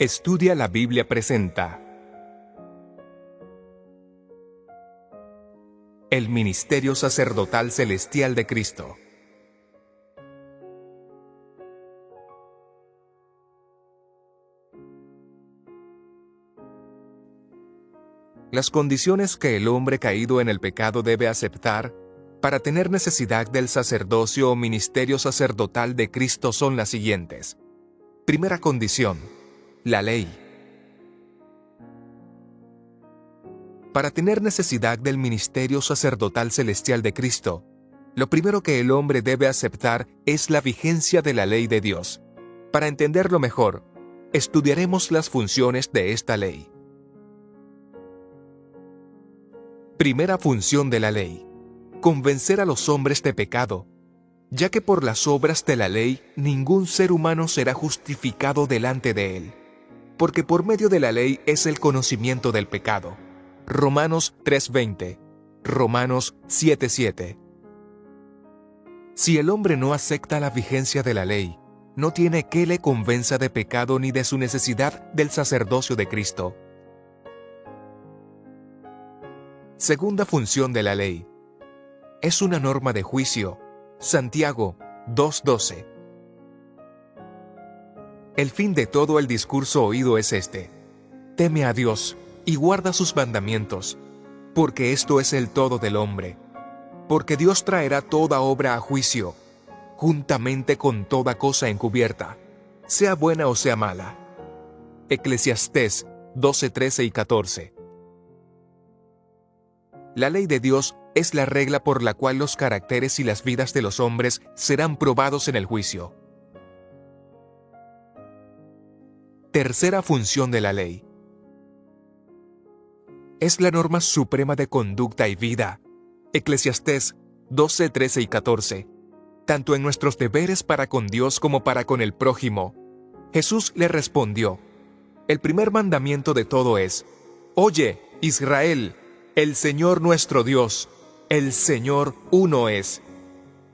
Estudia la Biblia presenta el ministerio sacerdotal celestial de Cristo. Las condiciones que el hombre caído en el pecado debe aceptar para tener necesidad del sacerdocio o ministerio sacerdotal de Cristo son las siguientes. Primera condición: la ley. Para tener necesidad del ministerio sacerdotal celestial de Cristo, lo primero que el hombre debe aceptar es la vigencia de la ley de Dios. Para entenderlo mejor, estudiaremos las funciones de esta ley. Primera función de la ley: convencer a los hombres de pecado, ya que por las obras de la ley ningún ser humano será justificado delante de él, porque por medio de la ley es el conocimiento del pecado. Romanos 3:20, Romanos 7:7. Si el hombre no acepta la vigencia de la ley, no tiene que le convenza de pecado ni de su necesidad del sacerdocio de Cristo. Segunda función de la ley: es una norma de juicio. Santiago 2:12. El fin de todo el discurso oído es este: teme a Dios y guarda sus mandamientos, porque esto es el todo del hombre. Porque Dios traerá toda obra a juicio, juntamente con toda cosa encubierta, sea buena o sea mala. Eclesiastés 12:13 y 14. La ley de Dios es la regla por la cual los caracteres y las vidas de los hombres serán probados en el juicio. Tercera función de la ley: es la norma suprema de conducta y vida. Eclesiastés 12:13 y 14. Tanto en nuestros deberes para con Dios como para con el prójimo. Jesús le respondió: el primer mandamiento de todo es: oye, Israel, el Señor nuestro Dios, el Señor uno es.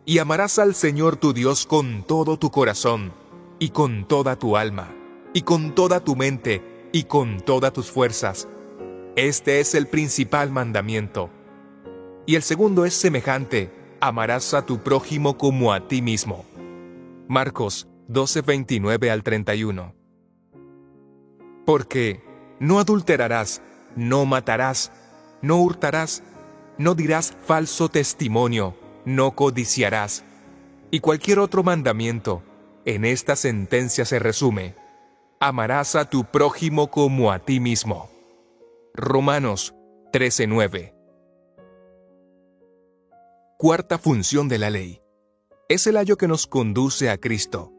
Y amarás al Señor tu Dios con todo tu corazón, y con toda tu alma, y con toda tu mente, y con todas tus fuerzas. Este es el principal mandamiento. Y el segundo es semejante: amarás a tu prójimo como a ti mismo. Marcos 12:29 al 31. Porque no adulterarás, no matarás, no hurtarás, no dirás falso testimonio, no codiciarás. Y cualquier otro mandamiento, en esta sentencia se resume: amarás a tu prójimo como a ti mismo. Romanos 13:9. Cuarta función de la ley: es el ayo que nos conduce a Cristo.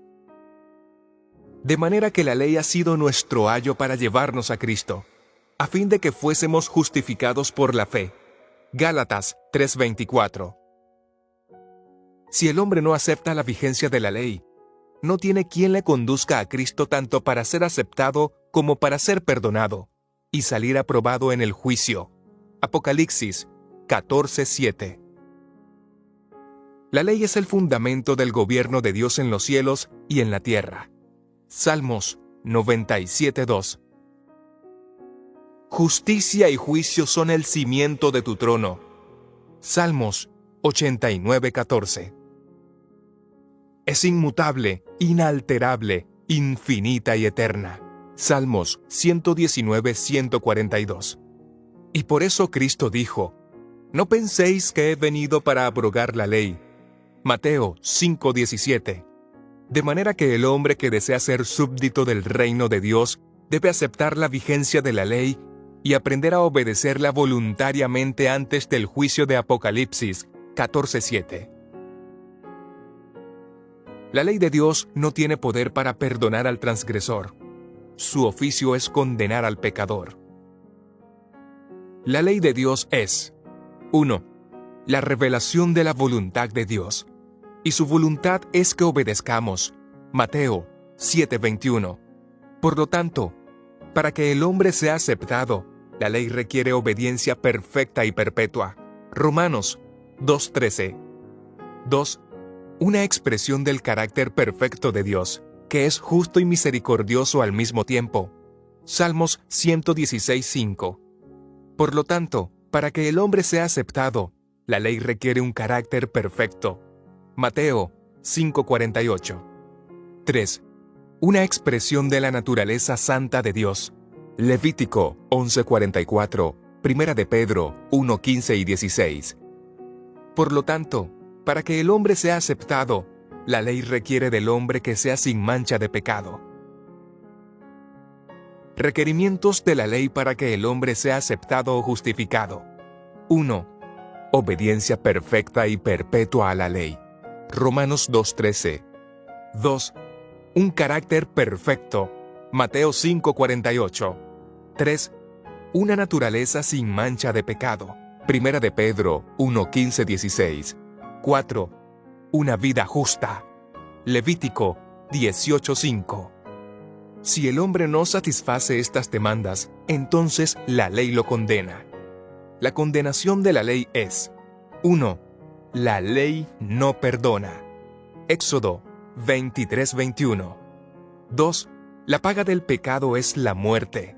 De manera que la ley ha sido nuestro ayo para llevarnos a Cristo, a fin de que fuésemos justificados por la fe. Gálatas 3:24. Si el hombre no acepta la vigencia de la ley, no tiene quien le conduzca a Cristo tanto para ser aceptado como para ser perdonado y salir aprobado en el juicio. Apocalipsis 14:7. La ley es el fundamento del gobierno de Dios en los cielos y en la tierra. Salmos 97:2. Justicia y juicio son el cimiento de tu trono. Salmos 89:14. Es inmutable, inalterable, infinita y eterna. Salmos 119:142. Y por eso Cristo dijo: no penséis que he venido para abrogar la ley. Mateo 5:17. De manera que el hombre que desea ser súbdito del reino de Dios debe aceptar la vigencia de la ley y aprender a obedecerla voluntariamente antes del juicio de Apocalipsis 14:7. La ley de Dios no tiene poder para perdonar al transgresor. Su oficio es condenar al pecador. La ley de Dios es: 1. La revelación de la voluntad de Dios. Y su voluntad es que obedezcamos. Mateo 7:21. Por lo tanto, para que el hombre sea aceptado, la ley requiere obediencia perfecta y perpetua. Romanos 2:13. 2. Una expresión del carácter perfecto de Dios. que es justo y misericordioso al mismo tiempo. Salmos 116:5. Por lo tanto, para que el hombre sea aceptado, la ley requiere un carácter perfecto. Mateo 5:48. 3. Una expresión de la naturaleza santa de Dios. Levítico 11:44, Primera de Pedro 1:15 y 16. Por lo tanto, para que el hombre sea aceptado, la ley requiere del hombre que sea sin mancha de pecado. Requerimientos de la ley para que el hombre sea aceptado o justificado. 1. Obediencia perfecta y perpetua a la ley. Romanos 2:13. 2. Un carácter perfecto. Mateo 5:48. 3. Una naturaleza sin mancha de pecado. Primera de Pedro 1:15-16. 4. Una vida justa. Levítico 18:5. Si el hombre no satisface estas demandas, entonces la ley lo condena. La condenación de la ley es: 1. La ley no perdona. Éxodo 23:21. 2. La paga del pecado es la muerte.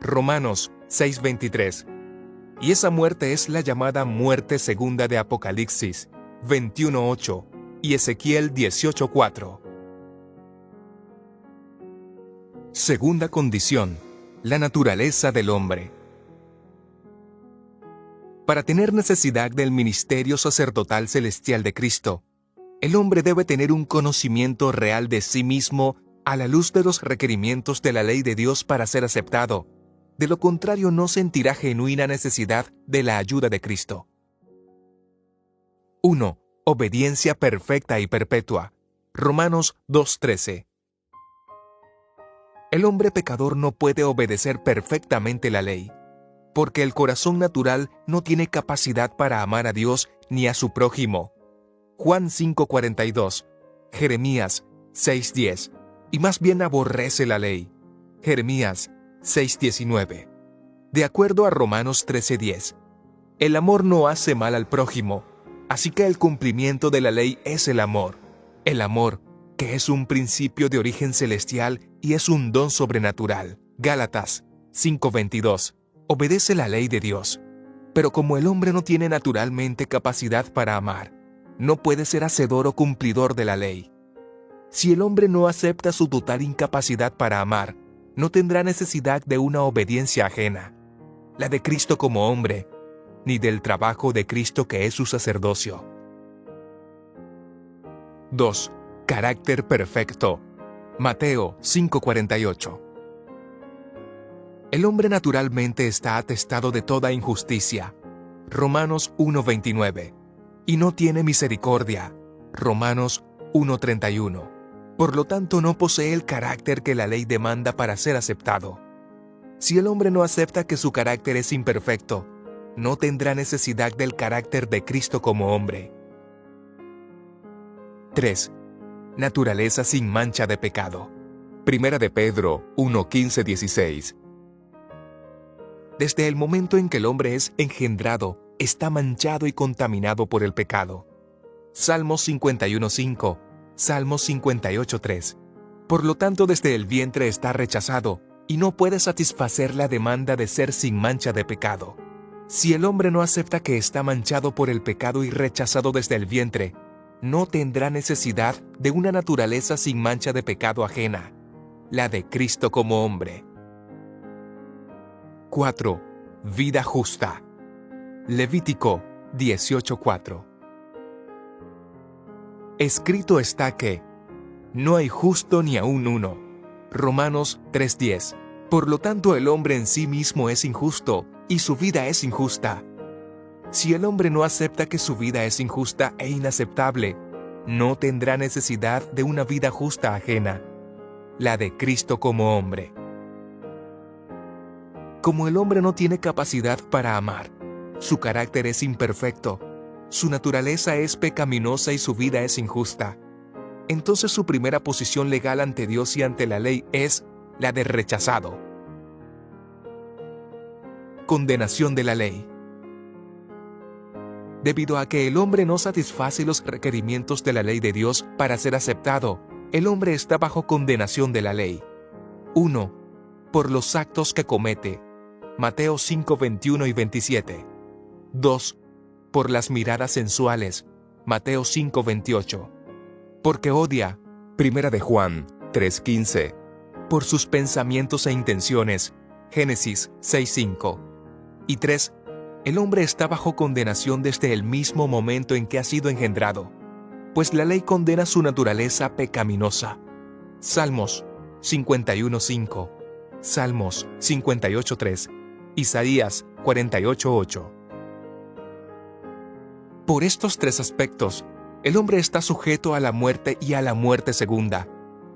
Romanos 6:23. Y esa muerte es la llamada muerte segunda de Apocalipsis 21:8 y Ezequiel 18:4. Segunda condición: la naturaleza del hombre. Para tener necesidad del ministerio sacerdotal celestial de Cristo, el hombre debe tener un conocimiento real de sí mismo a la luz de los requerimientos de la ley de Dios para ser aceptado. De lo contrario, no sentirá genuina necesidad de la ayuda de Cristo. 1. Obediencia perfecta y perpetua. Romanos 2:13. El hombre pecador no puede obedecer perfectamente la ley, porque el corazón natural no tiene capacidad para amar a Dios ni a su prójimo. Juan 5:42, Jeremías 6:10, y más bien aborrece la ley. Jeremías 6:19. De acuerdo a Romanos 13:10, el amor no hace mal al prójimo, así que el cumplimiento de la ley es el amor. El amor, que es un principio de origen celestial y es un don sobrenatural. Gálatas 5:22. Obedece la ley de Dios. Pero como el hombre no tiene naturalmente capacidad para amar, no puede ser hacedor o cumplidor de la ley. Si el hombre no acepta su total incapacidad para amar, no tendrá necesidad de una obediencia ajena, la de Cristo como hombre, ni del trabajo de Cristo que es su sacerdocio. 2. Carácter perfecto. Mateo 5:48. El hombre naturalmente está atestado de toda injusticia. Romanos 1:29. Y no tiene misericordia. Romanos 1:31. Por lo tanto, no posee el carácter que la ley demanda para ser aceptado. Si el hombre no acepta que su carácter es imperfecto, no tendrá necesidad del carácter de Cristo como hombre. 3. Naturaleza sin mancha de pecado. Primera de Pedro 1:15-16. Desde el momento en que el hombre es engendrado, está manchado y contaminado por el pecado. Salmos 51:5, Salmos 58:3. Por lo tanto, desde el vientre está rechazado y no puede satisfacer la demanda de ser sin mancha de pecado. Si el hombre no acepta que está manchado por el pecado y rechazado desde el vientre, no tendrá necesidad de una naturaleza sin mancha de pecado ajena, la de Cristo como hombre. 4. Vida justa. Levítico 18:4. Escrito está que no hay justo ni aun uno. Romanos 3:10. Por lo tanto, el hombre en sí mismo es injusto y su vida es injusta. Si el hombre no acepta que su vida es injusta e inaceptable, no tendrá necesidad de una vida justa ajena, la de Cristo como hombre. Como el hombre no tiene capacidad para amar, su carácter es imperfecto, su naturaleza es pecaminosa y su vida es injusta, entonces su primera posición legal ante Dios y ante la ley es la de rechazado. Condenación de la ley. Debido a que el hombre no satisface los requerimientos de la ley de Dios para ser aceptado, el hombre está bajo condenación de la ley. 1. Por los actos que comete. Mateo 5, 21 y 27. 2. Por las miradas sensuales. Mateo 5, 28. Porque odia. 1 de Juan 3, 15. Por sus pensamientos e intenciones. Génesis 6, 5. Y 3. El hombre está bajo condenación desde el mismo momento en que ha sido engendrado, pues la ley condena su naturaleza pecaminosa. Salmos 51, 5. Salmos 58, 3. Isaías 48, 8. Por estos tres aspectos, el hombre está sujeto a la muerte y a la muerte segunda.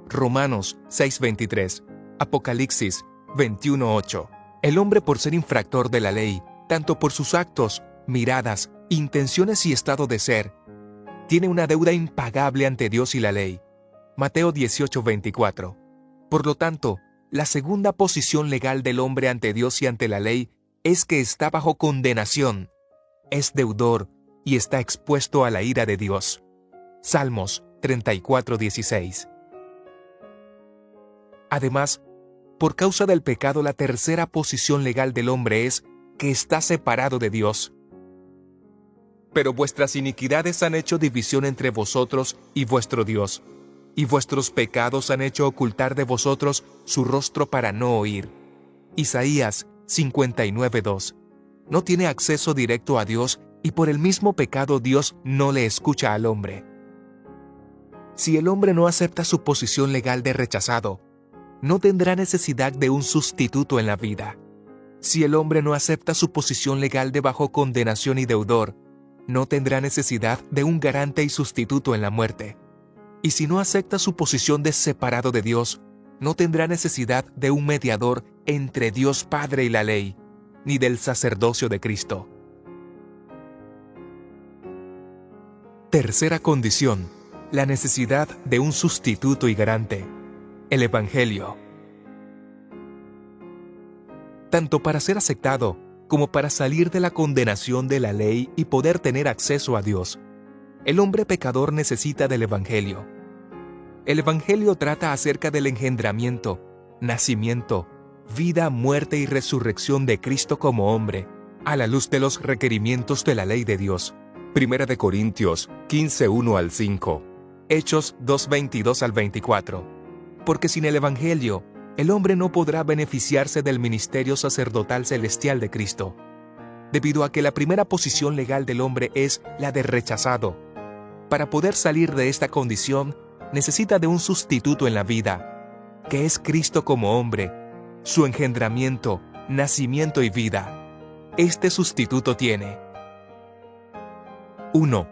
Romanos 6:23, Apocalipsis 21:8. El hombre, por ser infractor de la ley, tanto por sus actos, miradas, intenciones y estado de ser, tiene una deuda impagable ante Dios y la ley. Mateo 18:24. Por lo tanto, la segunda posición legal del hombre ante Dios y ante la ley es que está bajo condenación, es deudor y está expuesto a la ira de Dios. Salmos 34:16. Además, por causa del pecado, la tercera posición legal del hombre es que está separado de Dios. Pero vuestras iniquidades han hecho división entre vosotros y vuestro Dios, y vuestros pecados han hecho ocultar de vosotros su rostro para no oír. Isaías 59:2. No tiene acceso directo a Dios y por el mismo pecado Dios no le escucha al hombre. Si el hombre no acepta su posición legal de rechazado, no tendrá necesidad de un sustituto en la vida. Si el hombre no acepta su posición legal de bajo condenación y deudor, no tendrá necesidad de un garante y sustituto en la muerte. Y si no acepta su posición de separado de Dios, no tendrá necesidad de un mediador entre Dios Padre y la ley, ni del sacerdocio de Cristo. Tercera condición, la necesidad de un sustituto y garante, el Evangelio. Tanto para ser aceptado como para salir de la condenación de la ley y poder tener acceso a Dios, el hombre pecador necesita del Evangelio. El Evangelio trata acerca del engendramiento, nacimiento, vida, muerte y resurrección de Cristo como hombre, a la luz de los requerimientos de la ley de Dios. 1 de Corintios 15, 1 al 5. Hechos 2, 22 al 24. Porque sin el Evangelio, el hombre no podrá beneficiarse del ministerio sacerdotal celestial de Cristo, debido a que la primera posición legal del hombre es la de rechazado. Para poder salir de esta condición, necesita de un sustituto en la vida, que es Cristo como hombre, su engendramiento, nacimiento y vida. Este sustituto tiene: 1.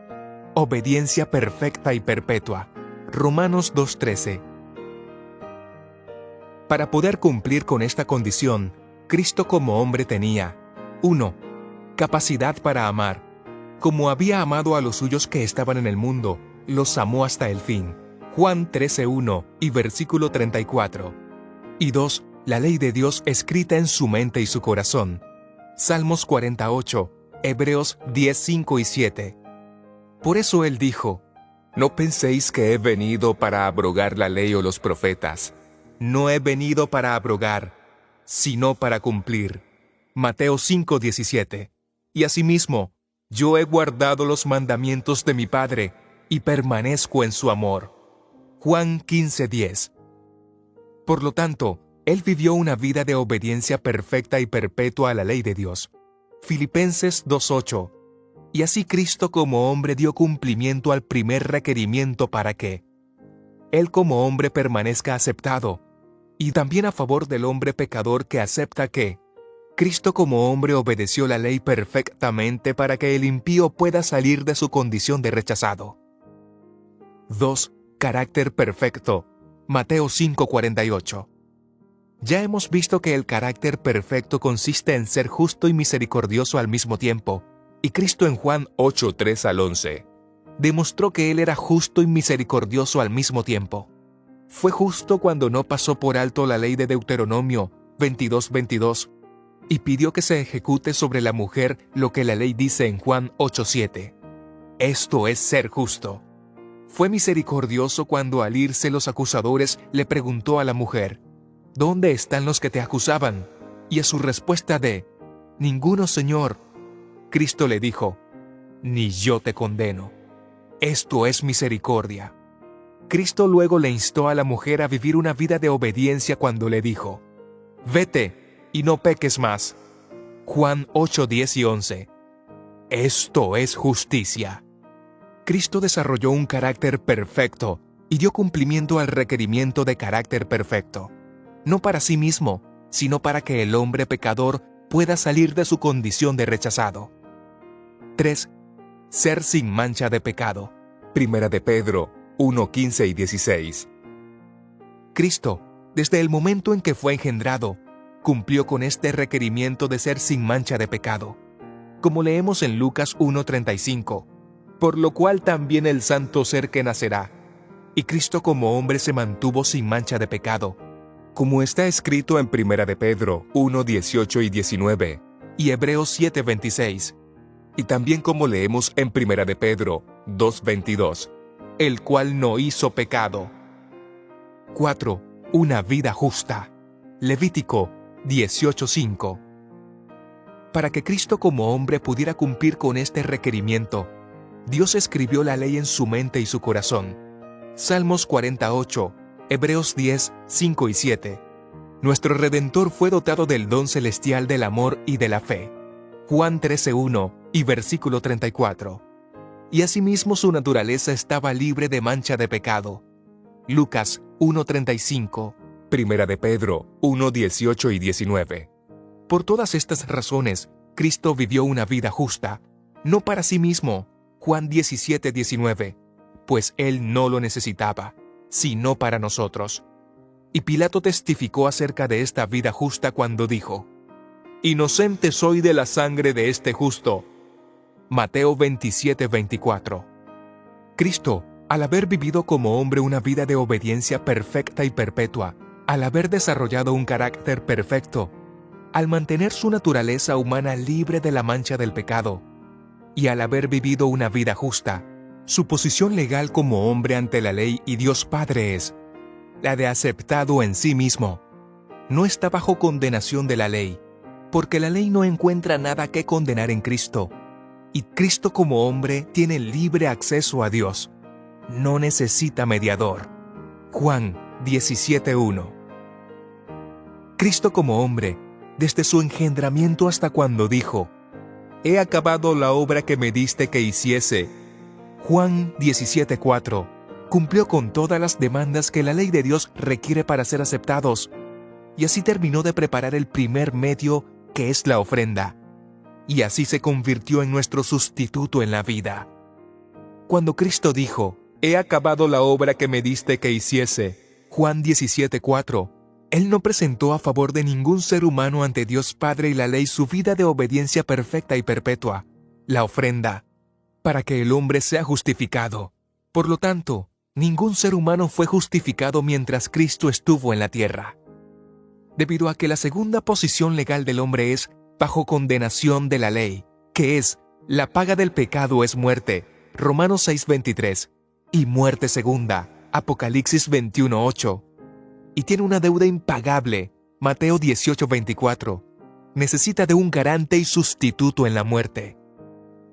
Obediencia perfecta y perpetua. Romanos 2:13. Para poder cumplir con esta condición, Cristo como hombre tenía: 1. Capacidad para amar. Como había amado a los suyos que estaban en el mundo, los amó hasta el fin. Juan 13:1 y versículo 34. Y 2. La ley de Dios escrita en su mente y su corazón. Salmos 48, Hebreos 10, 5 y 7. Por eso él dijo: No penséis que he venido para abrogar la ley o los profetas. No he venido para abrogar, sino para cumplir. Mateo 5:17. Y asimismo, yo he guardado los mandamientos de mi Padre, y permanezco en su amor. Juan 15:10. Por lo tanto, él vivió una vida de obediencia perfecta y perpetua a la ley de Dios. Filipenses 2:8. Y así Cristo como hombre dio cumplimiento al primer requerimiento para que él como hombre permanezca aceptado, y también a favor del hombre pecador que acepta que Cristo como hombre obedeció la ley perfectamente para que el impío pueda salir de su condición de rechazado. 2. Carácter perfecto. Mateo 5:48. Ya hemos visto que el carácter perfecto consiste en ser justo y misericordioso al mismo tiempo, y Cristo en Juan 8:3 al 11 demostró que Él era justo y misericordioso al mismo tiempo. Fue justo cuando no pasó por alto la ley de Deuteronomio 22:22 y pidió que se ejecute sobre la mujer lo que la ley dice en Juan 8:7. Esto es ser justo. Fue misericordioso cuando al irse los acusadores le preguntó a la mujer, ¿dónde están los que te acusaban? Y a su respuesta de, ninguno, Señor. Cristo le dijo, ni yo te condeno. Esto es misericordia. Cristo luego le instó a la mujer a vivir una vida de obediencia cuando le dijo, vete y no peques más. Juan 8, 10 y 11. Esto es justicia. Cristo desarrolló un carácter perfecto y dio cumplimiento al requerimiento de carácter perfecto, no para sí mismo, sino para que el hombre pecador pueda salir de su condición de rechazado. 3. Ser sin mancha de pecado. Primera de Pedro 1, 15 y 16. Cristo, desde el momento en que fue engendrado, cumplió con este requerimiento de ser sin mancha de pecado, como leemos en Lucas 1:35, por lo cual también el santo ser que nacerá. Y Cristo como hombre se mantuvo sin mancha de pecado, como está escrito en Primera de Pedro 1:18 y 19, y Hebreos 7:26, y también como leemos en Primera de Pedro 2:22, el cual no hizo pecado. 4. Una vida justa. Levítico 18:5. Para que Cristo como hombre pudiera cumplir con este requerimiento, Dios escribió la ley en su mente y su corazón. Salmos 48, Hebreos 10, 5 y 7. Nuestro Redentor fue dotado del don celestial del amor y de la fe. Juan 13:1 y versículo 34. Y asimismo su naturaleza estaba libre de mancha de pecado. Lucas 1:35, Primera de Pedro 1:18 y 19. Por todas estas razones, Cristo vivió una vida justa, no para sí mismo, Juan 17:19, pues Él no lo necesitaba, sino para nosotros. Y Pilato testificó acerca de esta vida justa cuando dijo, «Inocente soy de la sangre de este justo». Mateo 27:24. Cristo, al haber vivido como hombre una vida de obediencia perfecta y perpetua, al haber desarrollado un carácter perfecto, al mantener su naturaleza humana libre de la mancha del pecado, y al haber vivido una vida justa, su posición legal como hombre ante la ley y Dios Padre es la de aceptado en sí mismo. No está bajo condenación de la ley, porque la ley no encuentra nada que condenar en Cristo, y Cristo como hombre tiene libre acceso a Dios. No necesita mediador. Juan 17:1. Cristo como hombre, desde su engendramiento hasta cuando dijo, «He acabado la obra que me diste que hiciese». Juan 17:4. Cumplió con todas las demandas que la ley de Dios requiere para ser aceptados, y así terminó de preparar el primer medio, que es la ofrenda, y así se convirtió en nuestro sustituto en la vida. Cuando Cristo dijo, «He acabado la obra que me diste que hiciese», Juan 17:4, Él no presentó a favor de ningún ser humano ante Dios Padre y la ley su vida de obediencia perfecta y perpetua, la ofrenda, para que el hombre sea justificado. Por lo tanto, ningún ser humano fue justificado mientras Cristo estuvo en la tierra. Debido a que la segunda posición legal del hombre es bajo condenación de la ley, que es, la paga del pecado es muerte, Romanos 6:23, y muerte segunda, Apocalipsis 21:8, y tiene una deuda impagable, Mateo 18:24, necesita de un garante y sustituto en la muerte.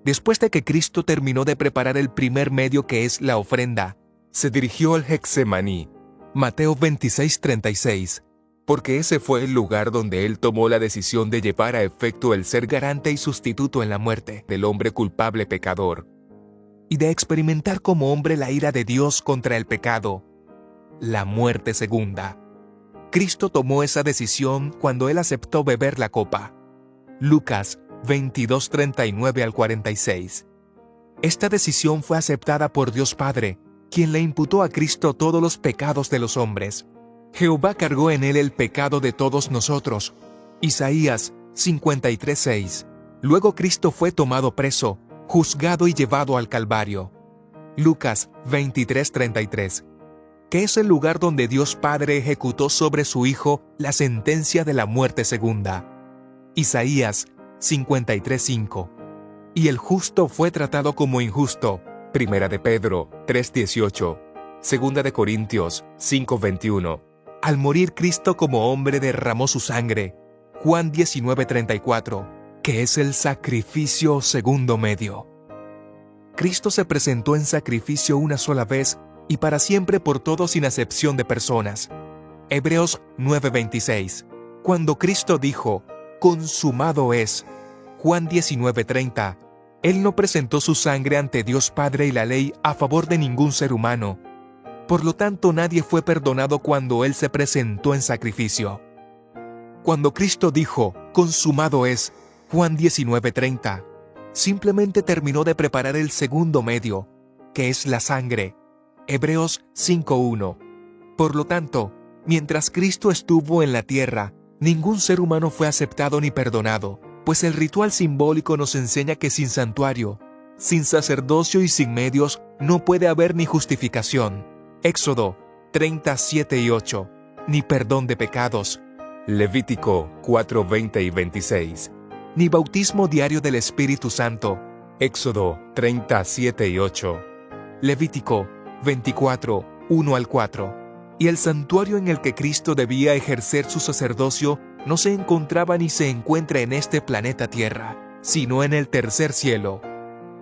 Después de que Cristo terminó de preparar el primer medio que es la ofrenda, se dirigió al Getsemaní, Mateo 26:36, porque ese fue el lugar donde Él tomó la decisión de llevar a efecto el ser garante y sustituto en la muerte del hombre culpable pecador, y de experimentar como hombre la ira de Dios contra el pecado, la muerte segunda. Cristo tomó esa decisión cuando Él aceptó beber la copa. Lucas 22:39 al 46. Esta decisión fue aceptada por Dios Padre, quien le imputó a Cristo todos los pecados de los hombres. Jehová cargó en él el pecado de todos nosotros. Isaías 53:6. Luego Cristo fue tomado preso, juzgado y llevado al Calvario. Lucas 23:33. Que es el lugar donde Dios Padre ejecutó sobre su Hijo la sentencia de la muerte segunda. Isaías 53:5. Y el justo fue tratado como injusto, Primera de Pedro 3:18, Segunda de Corintios 5:21. Al morir Cristo como hombre derramó su sangre. Juan 19:34, que es el sacrificio segundo medio. Cristo se presentó en sacrificio una sola vez y para siempre por todos sin acepción de personas. Hebreos 9:26, cuando Cristo dijo, consumado es. Juan 19:30, Él no presentó su sangre ante Dios Padre y la ley a favor de ningún ser humano. Por lo tanto, nadie fue perdonado cuando Él se presentó en sacrificio. Cuando Cristo dijo, consumado es, Juan 19:30, simplemente terminó de preparar el segundo medio, que es la sangre. Hebreos 5:1. Por lo tanto, mientras Cristo estuvo en la tierra, ningún ser humano fue aceptado ni perdonado, pues el ritual simbólico nos enseña que sin santuario, sin sacerdocio y sin medios, no puede haber ni justificación. Éxodo 37:8, ni perdón de pecados. Levítico 4:20 y 26, ni bautismo diario del Espíritu Santo. Éxodo 37:8. Levítico 24:1 al 4. Y el santuario en el que Cristo debía ejercer su sacerdocio no se encontraba ni se encuentra en este planeta Tierra, sino en el tercer cielo.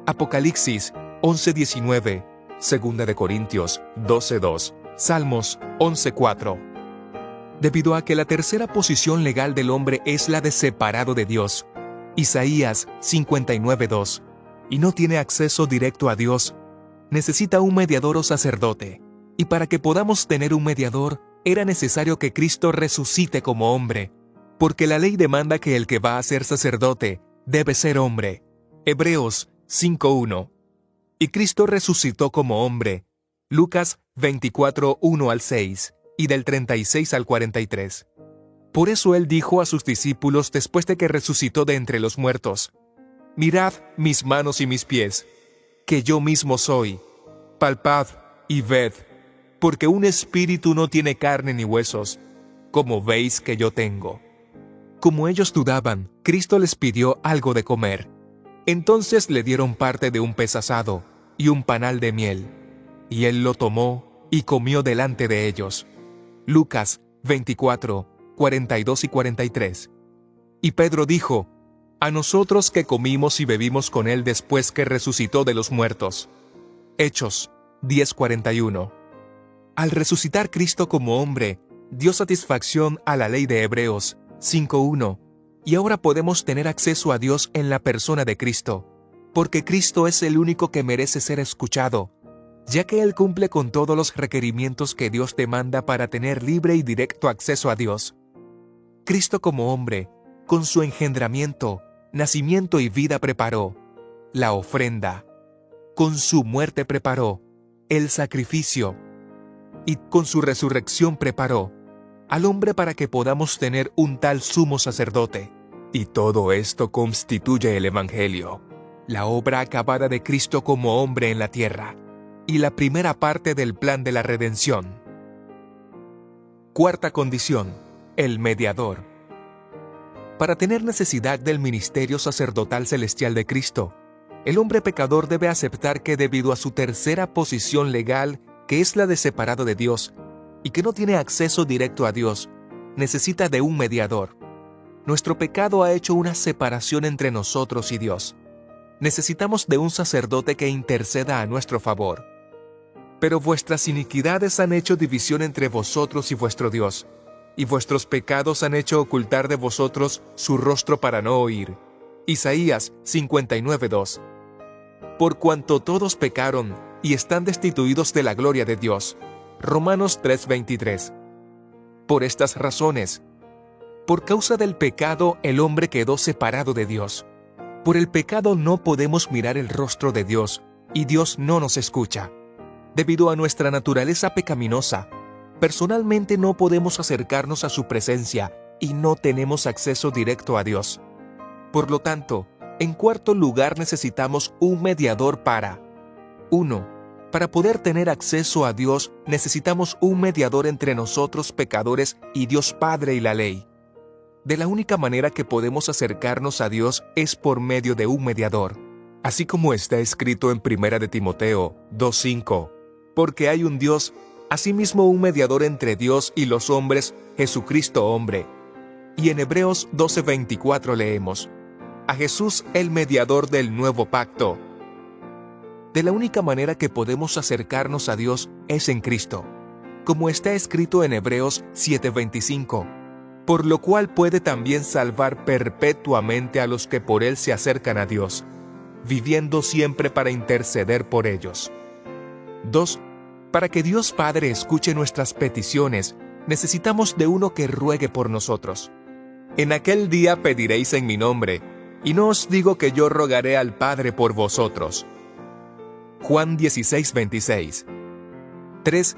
Apocalipsis 11:19, Segunda de Corintios 12:2, Salmos 11:4. Debido a que la tercera posición legal del hombre es la de separado de Dios, Isaías 59:2, y no tiene acceso directo a Dios, necesita un mediador o sacerdote. Y para que podamos tener un mediador, era necesario que Cristo resucite como hombre, porque la ley demanda que el que va a ser sacerdote debe ser hombre. Hebreos 5:1. Y Cristo resucitó como hombre. Lucas 24:1 al 6, y del 36 al 43. Por eso él dijo a sus discípulos después de que resucitó de entre los muertos, mirad mis manos y mis pies, que yo mismo soy. Palpad y ved, porque un espíritu no tiene carne ni huesos, como veis que yo tengo. Como ellos dudaban, Cristo les pidió algo de comer. Entonces le dieron parte de un pez asado y un panal de miel, y él lo tomó y comió delante de ellos. Lucas 24:42 y 43. Y Pedro dijo, a nosotros que comimos y bebimos con él después que resucitó de los muertos. Hechos 10:41. Al resucitar Cristo como hombre, dio satisfacción a la ley de Hebreos 5:1, y ahora podemos tener acceso a Dios en la persona de Cristo, porque Cristo es el único que merece ser escuchado, ya que Él cumple con todos los requerimientos que Dios demanda para tener libre y directo acceso a Dios. Cristo como hombre, con su engendramiento, nacimiento y vida preparó la ofrenda, con su muerte preparó el sacrificio, y con su resurrección preparó al hombre para que podamos tener un tal sumo sacerdote. Y todo esto constituye el Evangelio, la obra acabada de Cristo como hombre en la tierra, y la primera parte del plan de la redención. Cuarta condición, el mediador. Para tener necesidad del ministerio sacerdotal celestial de Cristo, el hombre pecador debe aceptar que debido a su tercera posición legal, que es la de separado de Dios, y que no tiene acceso directo a Dios, necesita de un mediador. Nuestro pecado ha hecho una separación entre nosotros y Dios. Necesitamos de un sacerdote que interceda a nuestro favor. Pero vuestras iniquidades han hecho división entre vosotros y vuestro Dios, y vuestros pecados han hecho ocultar de vosotros su rostro para no oír. Isaías 59:2. Por cuanto todos pecaron y están destituidos de la gloria de Dios. Romanos 3:23. Por estas razones, por causa del pecado el hombre quedó separado de Dios. Por el pecado no podemos mirar el rostro de Dios, y Dios no nos escucha. Debido a nuestra naturaleza pecaminosa, personalmente no podemos acercarnos a su presencia y no tenemos acceso directo a Dios. Por lo tanto, en cuarto lugar necesitamos un mediador para 1. Para poder tener acceso a Dios necesitamos un mediador entre nosotros pecadores y Dios Padre y la ley. De la única manera que podemos acercarnos a Dios es por medio de un mediador. Así como está escrito en 1 de Timoteo 2:5, porque hay un Dios, asimismo un mediador entre Dios y los hombres, Jesucristo hombre. Y en Hebreos 12:24 leemos, a Jesús el mediador del nuevo pacto. De la única manera que podemos acercarnos a Dios es en Cristo, como está escrito en Hebreos 7:25, por lo cual puede también salvar perpetuamente a los que por Él se acercan a Dios, viviendo siempre para interceder por ellos. 2. Para que Dios Padre escuche nuestras peticiones, necesitamos de uno que ruegue por nosotros. En aquel día pediréis en mi nombre, y no os digo que yo rogaré al Padre por vosotros. Juan 16:26. 3.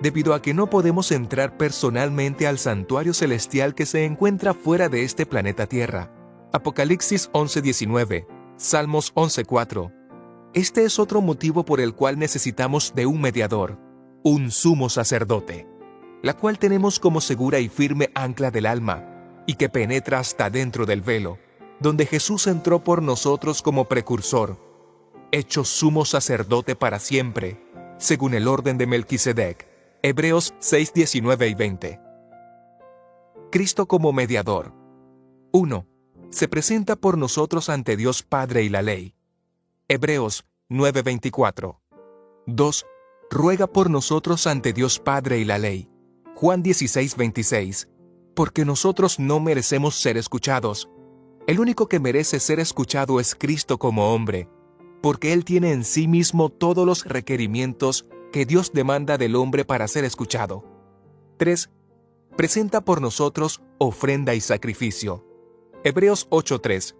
Debido a que no podemos entrar personalmente al santuario celestial que se encuentra fuera de este planeta Tierra. Apocalipsis 11:19. Salmos 11:4. Este es otro motivo por el cual necesitamos de un mediador, un sumo sacerdote, la cual tenemos como segura y firme ancla del alma, y que penetra hasta dentro del velo, donde Jesús entró por nosotros como precursor, hecho sumo sacerdote para siempre, según el orden de Melquisedec. Hebreos 6:19 y 20. Cristo como mediador. 1. Se presenta por nosotros ante Dios Padre y la ley. Hebreos 9:24. 2. Ruega por nosotros ante Dios Padre y la ley. Juan 16:26. Porque nosotros no merecemos ser escuchados. El único que merece ser escuchado es Cristo como hombre, porque Él tiene en sí mismo todos los requerimientos que Dios demanda del hombre para ser escuchado. 3. Presenta por nosotros ofrenda y sacrificio. Hebreos 8:3.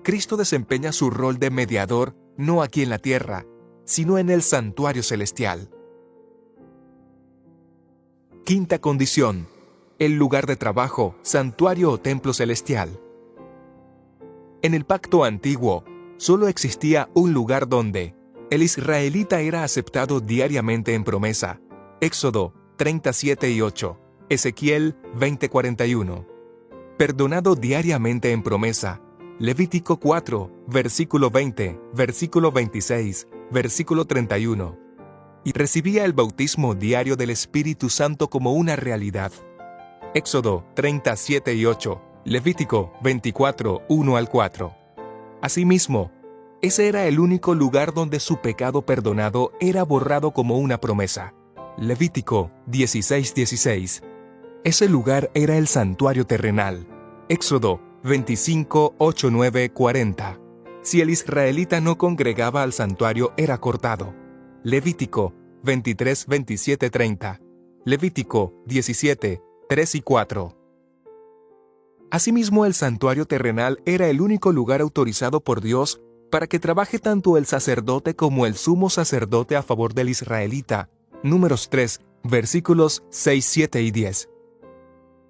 Cristo desempeña su rol de mediador no aquí en la tierra, sino en el santuario celestial. Quinta condición: el lugar de trabajo, santuario o templo celestial. En el pacto antiguo, solo existía un lugar donde el israelita era aceptado diariamente en promesa. Éxodo 37:8, Ezequiel 20:41. Perdonado diariamente en promesa. Levítico 4, versículo 20, versículo 26, versículo 31. Y recibía el bautismo diario del Espíritu Santo como una realidad. Éxodo 37:8, Levítico 24, 1 al 4. Asimismo, ese era el único lugar donde su pecado perdonado era borrado como una promesa. Levítico 16:16. Ese lugar era el santuario terrenal. Éxodo 25, 8, 9, 40. Si el israelita no congregaba al santuario, era cortado. Levítico 23, 27, 30. Levítico 17, 3 y 4. Asimismo, el santuario terrenal era el único lugar autorizado por Dios para que trabaje tanto el sacerdote como el sumo sacerdote a favor del israelita. Números 3, versículos 6, 7 y 10.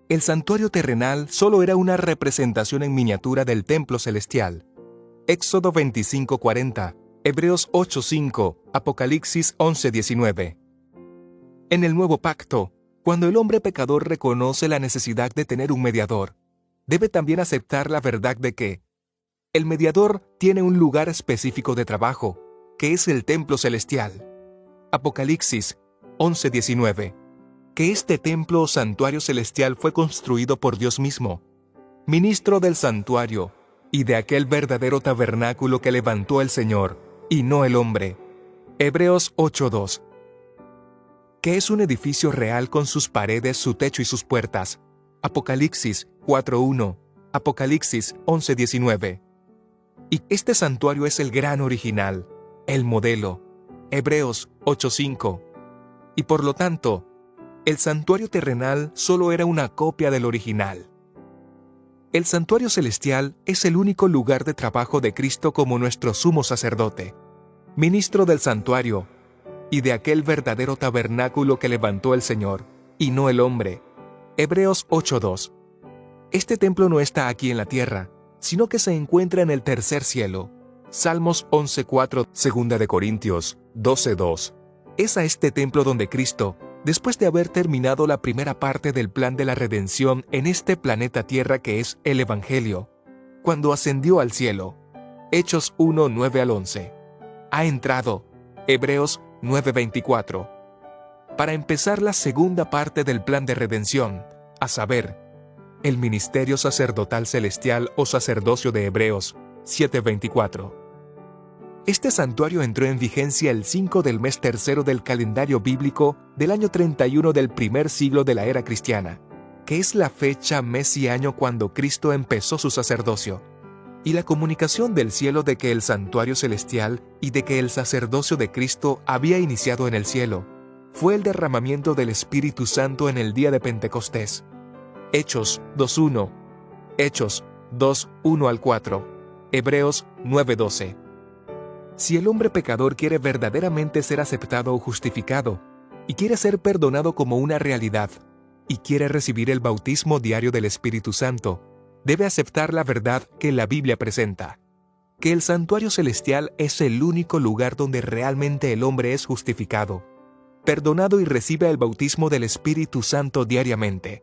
El santuario terrenal solo era una representación en miniatura del templo celestial. Éxodo 25:40, Hebreos 8:5, Apocalipsis 11:19. En el nuevo pacto, cuando el hombre pecador reconoce la necesidad de tener un mediador, debe también aceptar la verdad de que el mediador tiene un lugar específico de trabajo, que es el templo celestial. Apocalipsis 11:19. Que este templo o santuario celestial fue construido por Dios mismo, ministro del santuario, y de aquel verdadero tabernáculo que levantó el Señor, y no el hombre. Hebreos 8:2. Que es un edificio real con sus paredes, su techo y sus puertas. Apocalipsis 4:1, Apocalipsis 11:19. Y este santuario es el gran original, el modelo. Hebreos 8:5. Y por lo tanto, el santuario terrenal solo era una copia del original. El santuario celestial es el único lugar de trabajo de Cristo como nuestro sumo sacerdote, ministro del santuario, y de aquel verdadero tabernáculo que levantó el Señor, y no el hombre. Hebreos 8:2. Este templo no está aquí en la tierra, sino que se encuentra en el tercer cielo. Salmos 11:4, 2 de Corintios 12:2. Es a este templo donde Cristo, después de haber terminado la primera parte del plan de la redención en este planeta Tierra que es el Evangelio, cuando ascendió al cielo, Hechos 1, 9 al 11. Ha entrado, Hebreos 9:24. Para empezar la segunda parte del plan de redención, a saber, el ministerio sacerdotal celestial o sacerdocio de Hebreos 7:24. Este santuario entró en vigencia el 5 del mes tercero del calendario bíblico del año 31 del primer siglo de la era cristiana, que es la fecha, mes y año cuando Cristo empezó su sacerdocio. Y la comunicación del cielo de que el santuario celestial y de que el sacerdocio de Cristo había iniciado en el cielo fue el derramamiento del Espíritu Santo en el día de Pentecostés. Hechos 2:1, Hechos 2:1 al 4, Hebreos 9:12. Si el hombre pecador quiere verdaderamente ser aceptado o justificado, y quiere ser perdonado como una realidad, y quiere recibir el bautismo diario del Espíritu Santo, debe aceptar la verdad que la Biblia presenta, que el santuario celestial es el único lugar donde realmente el hombre es justificado, perdonado y recibe el bautismo del Espíritu Santo diariamente,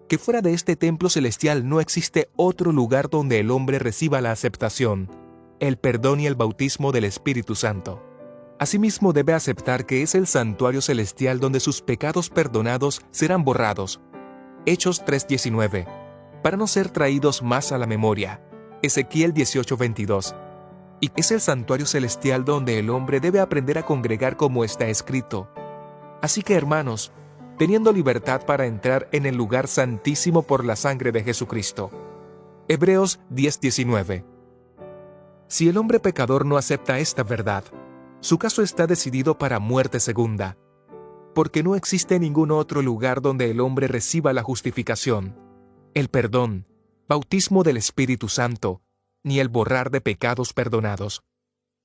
que fuera de este templo celestial no existe otro lugar donde el hombre reciba la aceptación, el perdón y el bautismo del Espíritu Santo. Asimismo debe aceptar que es el santuario celestial donde sus pecados perdonados serán borrados. Hechos 3:19. Para no ser traídos más a la memoria. Ezequiel 18:22. Y es el santuario celestial donde el hombre debe aprender a congregar como está escrito. Así que, hermanos, teniendo libertad para entrar en el lugar santísimo por la sangre de Jesucristo. Hebreos 10:19. Si el hombre pecador no acepta esta verdad, su caso está decidido para muerte segunda, porque no existe ningún otro lugar donde el hombre reciba la justificación, el perdón, bautismo del Espíritu Santo, ni el borrar de pecados perdonados,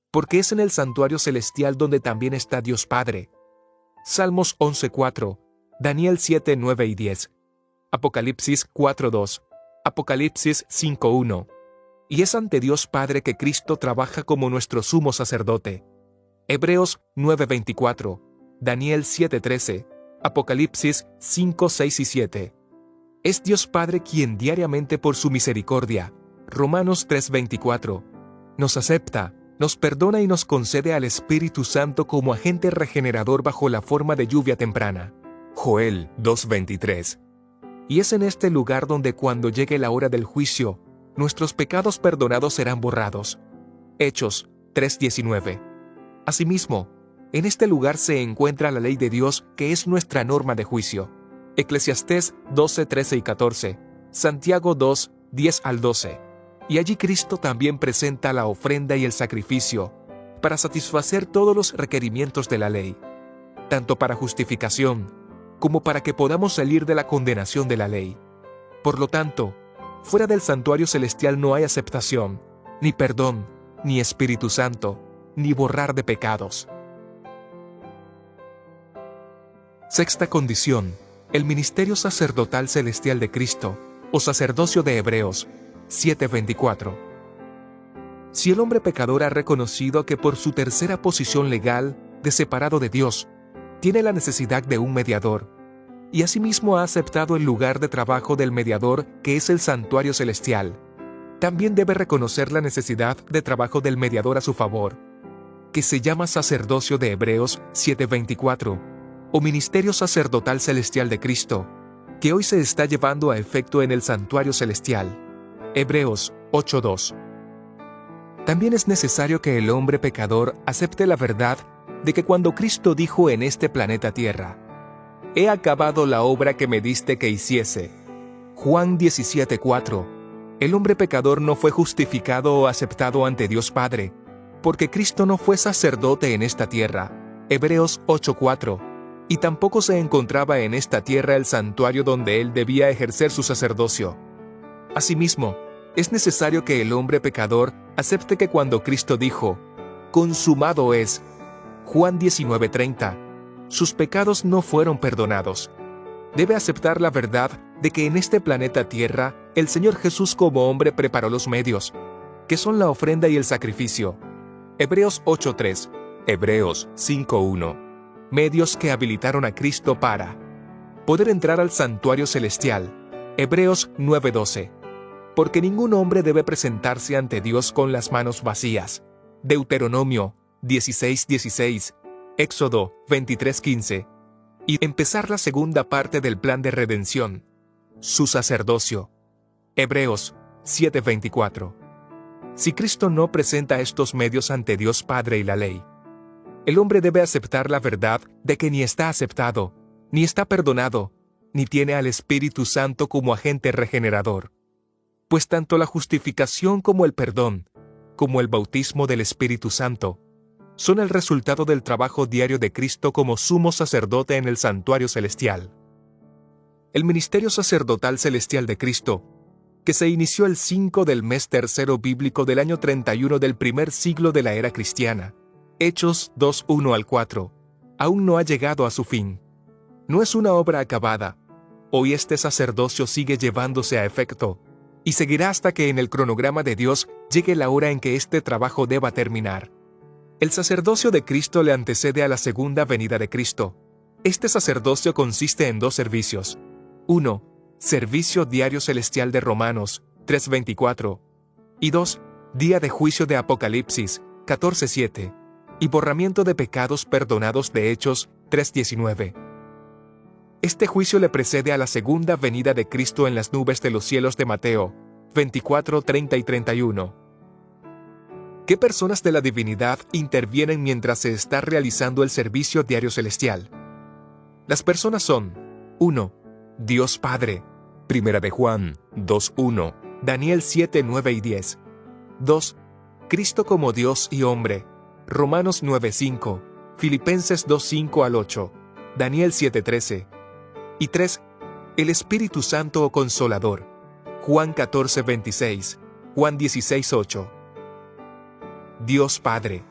porque es en el santuario celestial donde también está Dios Padre. Salmos 11:4, Daniel 7:9 y 10, Apocalipsis 4:2, Apocalipsis 5:1. Y es ante Dios Padre que Cristo trabaja como nuestro sumo sacerdote. Hebreos 9:24, Daniel 7:13, Apocalipsis 5:6 y 7. Es Dios Padre quien diariamente por su misericordia, Romanos 3:24, nos acepta, nos perdona y nos concede al Espíritu Santo como agente regenerador bajo la forma de lluvia temprana. Joel 2:23. Y es en este lugar donde cuando llegue la hora del juicio, nuestros pecados perdonados serán borrados. Hechos 3:19. Asimismo, en este lugar se encuentra la ley de Dios que es nuestra norma de juicio. Eclesiastés 12:13 y 14, Santiago 2:10 al 12. Y allí Cristo también presenta la ofrenda y el sacrificio para satisfacer todos los requerimientos de la ley, tanto para justificación como para que podamos salir de la condenación de la ley. Por lo tanto, fuera del santuario celestial no hay aceptación, ni perdón, ni Espíritu Santo, ni borrar de pecados. Sexta condición, el ministerio sacerdotal celestial de Cristo, o sacerdocio de Hebreos 7:24. Si el hombre pecador ha reconocido que por su tercera posición legal, de separado de Dios, tiene la necesidad de un mediador, y asimismo ha aceptado el lugar de trabajo del mediador que es el santuario celestial, también debe reconocer la necesidad de trabajo del mediador a su favor, que se llama sacerdocio de Hebreos 7:24, o ministerio sacerdotal celestial de Cristo, que hoy se está llevando a efecto en el santuario celestial. Hebreos 8:2. También es necesario que el hombre pecador acepte la verdad de que cuando Cristo dijo en este planeta Tierra, «He acabado la obra que me diste que hiciese», Juan 17:4, el hombre pecador no fue justificado o aceptado ante Dios Padre, porque Cristo no fue sacerdote en esta tierra, Hebreos 8:4, y tampoco se encontraba en esta tierra el santuario donde él debía ejercer su sacerdocio. Asimismo, es necesario que el hombre pecador acepte que cuando Cristo dijo, «Consumado es», Juan 19:30, sus pecados no fueron perdonados. Debe aceptar la verdad de que en este planeta Tierra, el Señor Jesús como hombre preparó los medios, que son la ofrenda y el sacrificio. Hebreos 8:3, Hebreos 5:1. Medios que habilitaron a Cristo para poder entrar al santuario celestial. Hebreos 9:12. porque ningún hombre debe presentarse ante Dios con las manos vacías. Deuteronomio 16:16, Éxodo 23:15. Y empezar la segunda parte del plan de redención, su sacerdocio. Hebreos 7:24. Si Cristo no presenta estos medios ante Dios Padre y la ley, el hombre debe aceptar la verdad de que ni está aceptado, ni está perdonado, ni tiene al Espíritu Santo como agente regenerador. Pues tanto la justificación como el perdón, como el bautismo del Espíritu Santo, son el resultado del trabajo diario de Cristo como sumo sacerdote en el santuario celestial. El ministerio sacerdotal celestial de Cristo, que se inició el 5 del mes tercero bíblico del año 31 del primer siglo de la era cristiana, Hechos 2:1 al 4, aún no ha llegado a su fin. No es una obra acabada. Hoy este sacerdocio sigue llevándose a efecto, y seguirá hasta que en el cronograma de Dios llegue la hora en que este trabajo deba terminar. El sacerdocio de Cristo le antecede a la segunda venida de Cristo. Este sacerdocio consiste en 2 servicios. 1. Servicio diario celestial de Romanos 3:24. Y 2. Día de juicio de Apocalipsis 14:7. Y borramiento de pecados perdonados de Hechos 3:19. Este juicio le precede a la segunda venida de Cristo en las nubes de los cielos de Mateo 24:30 y 31. ¿Qué personas de la divinidad intervienen mientras se está realizando el servicio diario celestial? Las personas son: 1. Dios Padre, 1 de Juan 2:1, Daniel 7:9 y 10. 2. Cristo como Dios y hombre, Romanos 9:5, Filipenses 2:5 al 8, Daniel 7:13. Y 3. El Espíritu Santo o Consolador, Juan 14:26, Juan 16:8. Dios Padre.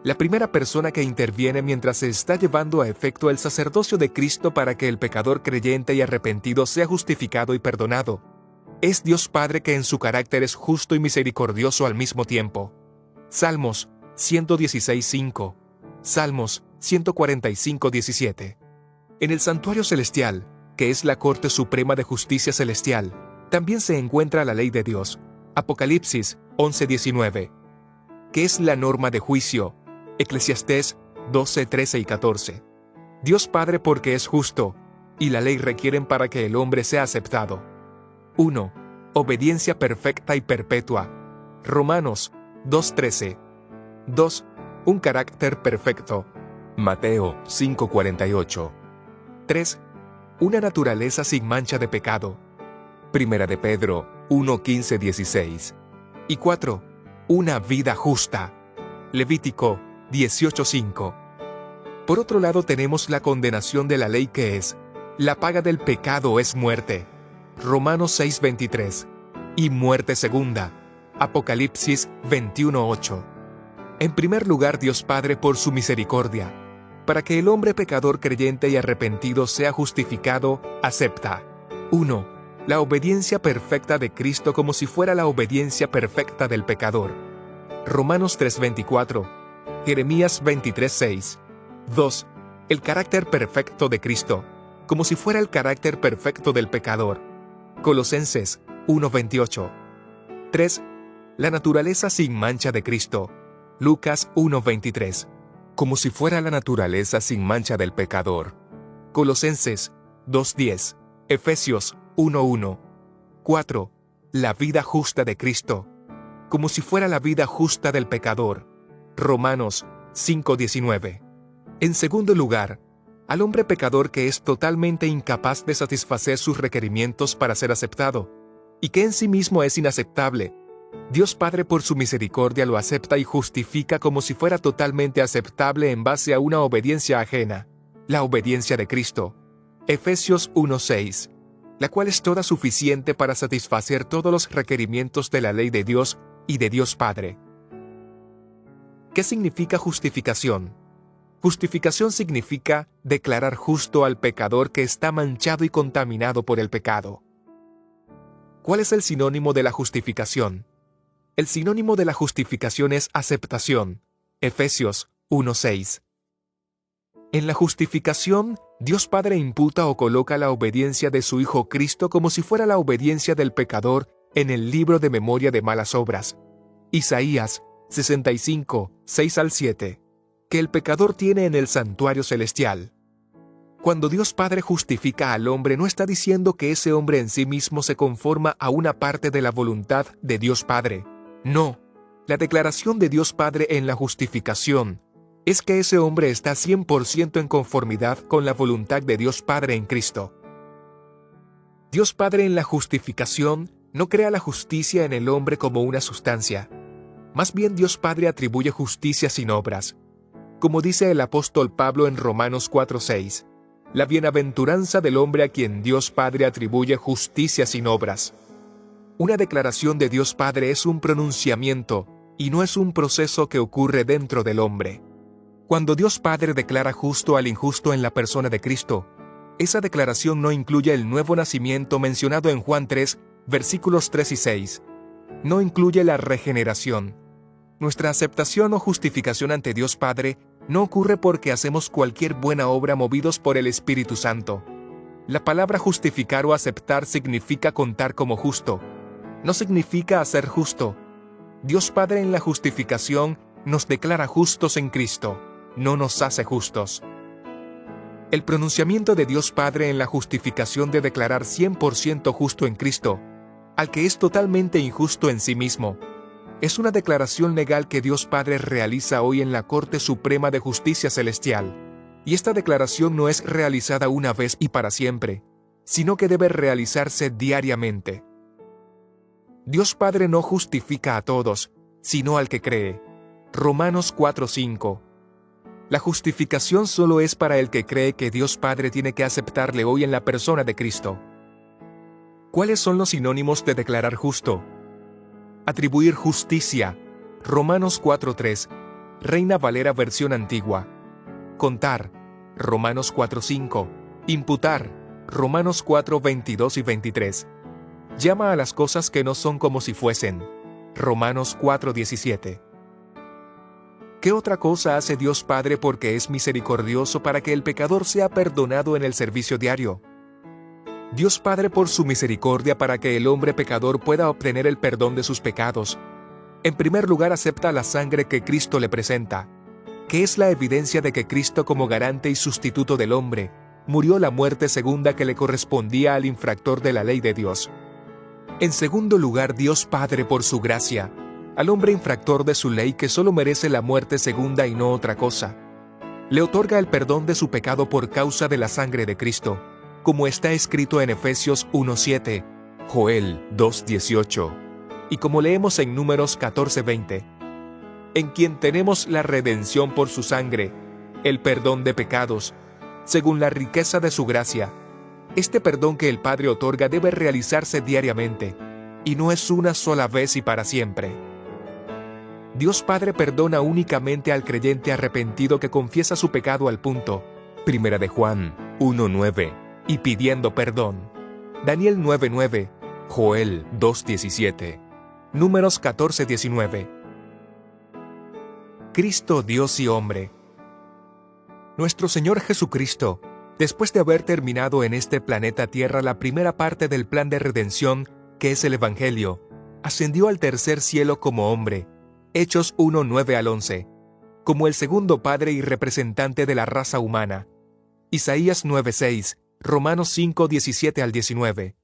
La primera persona que interviene mientras se está llevando a efecto el sacerdocio de Cristo para que el pecador creyente y arrepentido sea justificado y perdonado, es Dios Padre, que en su carácter es justo y misericordioso al mismo tiempo. Salmos 116:5, Salmos 145:17. En el santuario celestial, que es la corte suprema de justicia celestial, también se encuentra la ley de Dios, Apocalipsis 11:19, que es la norma de juicio, Eclesiastés 12:13 y 14. Dios Padre porque es justo, y la ley requieren para que el hombre sea aceptado. 1. Obediencia perfecta y perpetua, Romanos 2:13. 2. Un carácter perfecto, Mateo 5:48. 3. Una naturaleza sin mancha de pecado, 1 de Pedro 1:15-16. Y 4. Una vida justa, Levítico 18:5. Por otro lado tenemos la condenación de la ley, que es: la paga del pecado es muerte, Romanos 6:23, y muerte segunda, Apocalipsis 21:8. En primer lugar, Dios Padre, por su misericordia, para que el hombre pecador creyente y arrepentido sea justificado, acepta: 1. La obediencia perfecta de Cristo como si fuera la obediencia perfecta del pecador, Romanos 3:24, Jeremías 23:6. 2. El carácter perfecto de Cristo, como si fuera el carácter perfecto del pecador, Colosenses 1:28. 3. La naturaleza sin mancha de Cristo, Lucas 1:23, como si fuera la naturaleza sin mancha del pecador, Colosenses 2:10, Efesios 1:1. 4. La vida justa de Cristo, como si fuera la vida justa del pecador, Romanos 5:19. En segundo lugar, al hombre pecador que es totalmente incapaz de satisfacer sus requerimientos para ser aceptado, y que en sí mismo es inaceptable, Dios Padre por su misericordia lo acepta y justifica como si fuera totalmente aceptable en base a una obediencia ajena, la obediencia de Cristo, Efesios 1:6, la cual es toda suficiente para satisfacer todos los requerimientos de la ley de Dios y de Dios Padre. ¿Qué significa justificación? Justificación significa declarar justo al pecador que está manchado y contaminado por el pecado. ¿Cuál es el sinónimo de la justificación? El sinónimo de la justificación es aceptación, Efesios 1:6. En la justificación, Dios Padre imputa o coloca la obediencia de su Hijo Cristo como si fuera la obediencia del pecador en el libro de memoria de malas obras. Isaías 65, 6 al 7, que el pecador tiene en el santuario celestial. Cuando Dios Padre justifica al hombre, no está diciendo que ese hombre en sí mismo se conforma a una parte de la voluntad de Dios Padre. No, la declaración de Dios Padre en la justificación es que ese hombre está 100% en conformidad con la voluntad de Dios Padre en Cristo. Dios Padre en la justificación no crea la justicia en el hombre como una sustancia. Más bien Dios Padre atribuye justicia sin obras. Como dice el apóstol Pablo en Romanos 4:6, la bienaventuranza del hombre a quien Dios Padre atribuye justicia sin obras. Una declaración de Dios Padre es un pronunciamiento y no es un proceso que ocurre dentro del hombre. Cuando Dios Padre declara justo al injusto en la persona de Cristo, esa declaración no incluye el nuevo nacimiento mencionado en Juan 3, versículos 3 y 6. No incluye la regeneración. Nuestra aceptación o justificación ante Dios Padre no ocurre porque hacemos cualquier buena obra movidos por el Espíritu Santo. La palabra justificar o aceptar significa contar como justo. No significa hacer justo. Dios Padre en la justificación nos declara justos en Cristo, no nos hace justos. El pronunciamiento de Dios Padre en la justificación de declarar 100% justo en Cristo, al que es totalmente injusto en sí mismo, es una declaración legal que Dios Padre realiza hoy en la Corte Suprema de Justicia Celestial. Y esta declaración no es realizada una vez y para siempre, sino que debe realizarse diariamente. Dios Padre no justifica a todos, sino al que cree. Romanos 4:5. La justificación solo es para el que cree que Dios Padre tiene que aceptarle hoy en la persona de Cristo. ¿Cuáles son los sinónimos de declarar justo? Atribuir justicia. Romanos 4:3. Reina Valera versión antigua. Contar. Romanos 4:5. Imputar. Romanos 4:22 y 23. Llama a las cosas que no son como si fuesen. Romanos 4:17. ¿Qué otra cosa hace Dios Padre porque es misericordioso para que el pecador sea perdonado en el servicio diario? Dios Padre por su misericordia para que el hombre pecador pueda obtener el perdón de sus pecados. En primer lugar acepta la sangre que Cristo le presenta, que es la evidencia de que Cristo como garante y sustituto del hombre, murió la muerte segunda que le correspondía al infractor de la ley de Dios. En segundo lugar, Dios Padre por su gracia, al hombre infractor de su ley que solo merece la muerte segunda y no otra cosa, le otorga el perdón de su pecado por causa de la sangre de Cristo, como está escrito en Efesios 1:7, Joel 2:18, y como leemos en Números 14:20, en quien tenemos la redención por su sangre, el perdón de pecados, según la riqueza de su gracia. Este perdón que el Padre otorga debe realizarse diariamente, y no es una sola vez y para siempre. Dios Padre perdona únicamente al creyente arrepentido que confiesa su pecado al punto. Primera de Juan 1:9, y pidiendo perdón. Daniel 9:9, Joel 2:17, Números 14:19. Cristo, Dios y hombre. Nuestro Señor Jesucristo, después de haber terminado en este planeta Tierra la primera parte del plan de redención, que es el Evangelio, ascendió al tercer cielo como hombre, Hechos 1:9 al 11, como el segundo padre y representante de la raza humana, Isaías 9:6, Romanos 5:17 al 19,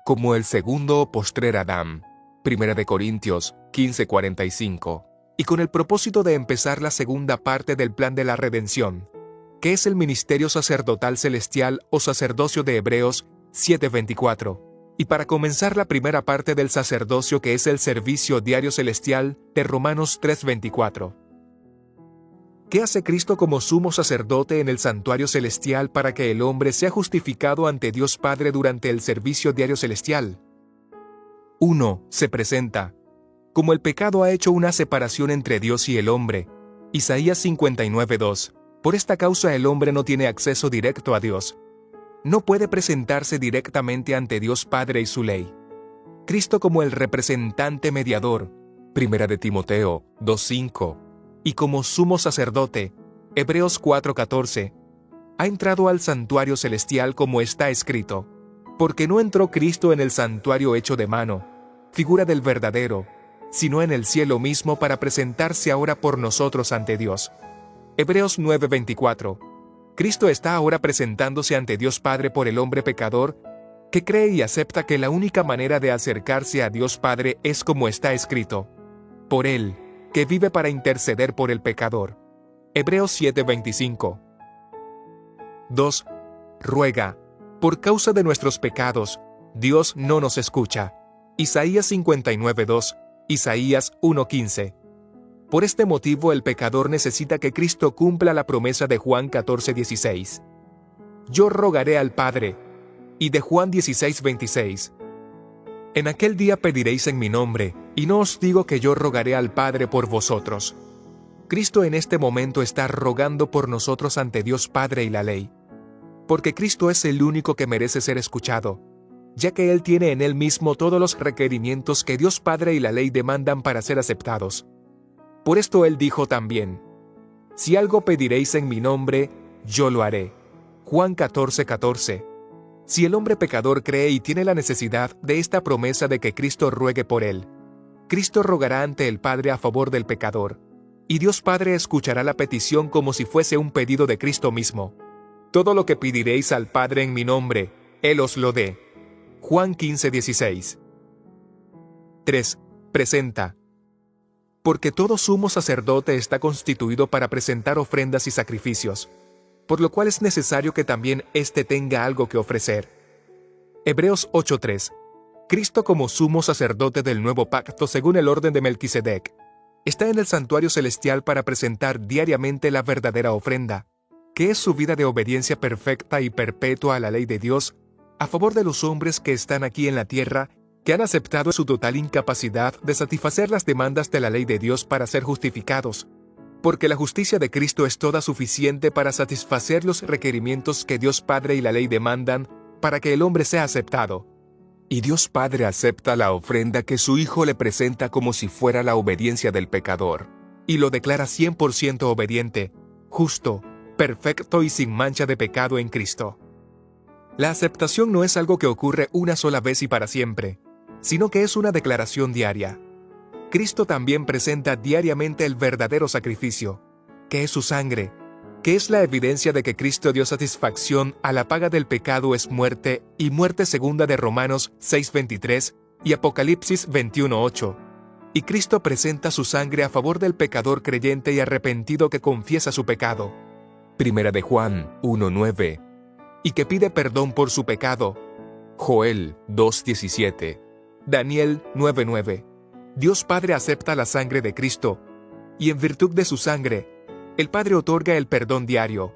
como el segundo o postrer Adán, Primera de Corintios 15:45, y con el propósito de empezar la segunda parte del plan de la redención, que es el ministerio sacerdotal celestial o sacerdocio de Hebreos 7:24, y para comenzar la primera parte del sacerdocio que es el servicio diario celestial de Romanos 3:24. ¿Qué hace Cristo como sumo sacerdote en el santuario celestial para que el hombre sea justificado ante Dios Padre durante el servicio diario celestial? 1. Se presenta. Como el pecado ha hecho una separación entre Dios y el hombre. Isaías 59:2. Por esta causa el hombre no tiene acceso directo a Dios. No puede presentarse directamente ante Dios Padre y su ley. Cristo como el representante mediador. Primera de Timoteo 2:5. Y como sumo sacerdote, Hebreos 4:14, ha entrado al santuario celestial como está escrito, porque no entró Cristo en el santuario hecho de mano, figura del verdadero, sino en el cielo mismo para presentarse ahora por nosotros ante Dios. Hebreos 9:24. Cristo está ahora presentándose ante Dios Padre por el hombre pecador, que cree y acepta que la única manera de acercarse a Dios Padre es como está escrito: por Él, que vive para interceder por el pecador. Hebreos 7:25. 2. Ruega. Por causa de nuestros pecados, Dios no nos escucha. Isaías 59:2, Isaías 1:15. Por este motivo el pecador necesita que Cristo cumpla la promesa de Juan 14:16. Yo rogaré al Padre. Y de Juan 16:26. En aquel día pediréis en mi nombre, y no os digo que yo rogaré al Padre por vosotros. Cristo en este momento está rogando por nosotros ante Dios Padre y la ley. Porque Cristo es el único que merece ser escuchado, ya que Él tiene en Él mismo todos los requerimientos que Dios Padre y la ley demandan para ser aceptados. Por esto Él dijo también: si algo pediréis en mi nombre, yo lo haré. Juan 14:14. Si el hombre pecador cree y tiene la necesidad de esta promesa de que Cristo ruegue por él, Cristo rogará ante el Padre a favor del pecador, y Dios Padre escuchará la petición como si fuese un pedido de Cristo mismo. Todo lo que pediréis al Padre en mi nombre, Él os lo dé. Juan 15:16. 3. Presenta. Porque todo sumo sacerdote está constituido para presentar ofrendas y sacrificios, por lo cual es necesario que también éste tenga algo que ofrecer. Hebreos 8:3. Cristo como sumo sacerdote del nuevo pacto según el orden de Melquisedec, está en el santuario celestial para presentar diariamente la verdadera ofrenda, que es su vida de obediencia perfecta y perpetua a la ley de Dios, a favor de los hombres que están aquí en la tierra, que han aceptado su total incapacidad de satisfacer las demandas de la ley de Dios para ser justificados, porque la justicia de Cristo es toda suficiente para satisfacer los requerimientos que Dios Padre y la ley demandan para que el hombre sea aceptado. Y Dios Padre acepta la ofrenda que su Hijo le presenta como si fuera la obediencia del pecador, y lo declara 100% obediente, justo, perfecto y sin mancha de pecado en Cristo. La aceptación no es algo que ocurre una sola vez y para siempre, sino que es una declaración diaria. Cristo también presenta diariamente el verdadero sacrificio, que es su sangre, que es la evidencia de que Cristo dio satisfacción a la paga del pecado es muerte, y muerte segunda de Romanos 6:23 y Apocalipsis 21:8. Y Cristo presenta su sangre a favor del pecador creyente y arrepentido que confiesa su pecado. Primera de Juan 1:9. Y que pide perdón por su pecado. Joel 2:17. Daniel 9:9. Dios Padre acepta la sangre de Cristo, y en virtud de su sangre, el Padre otorga el perdón diario.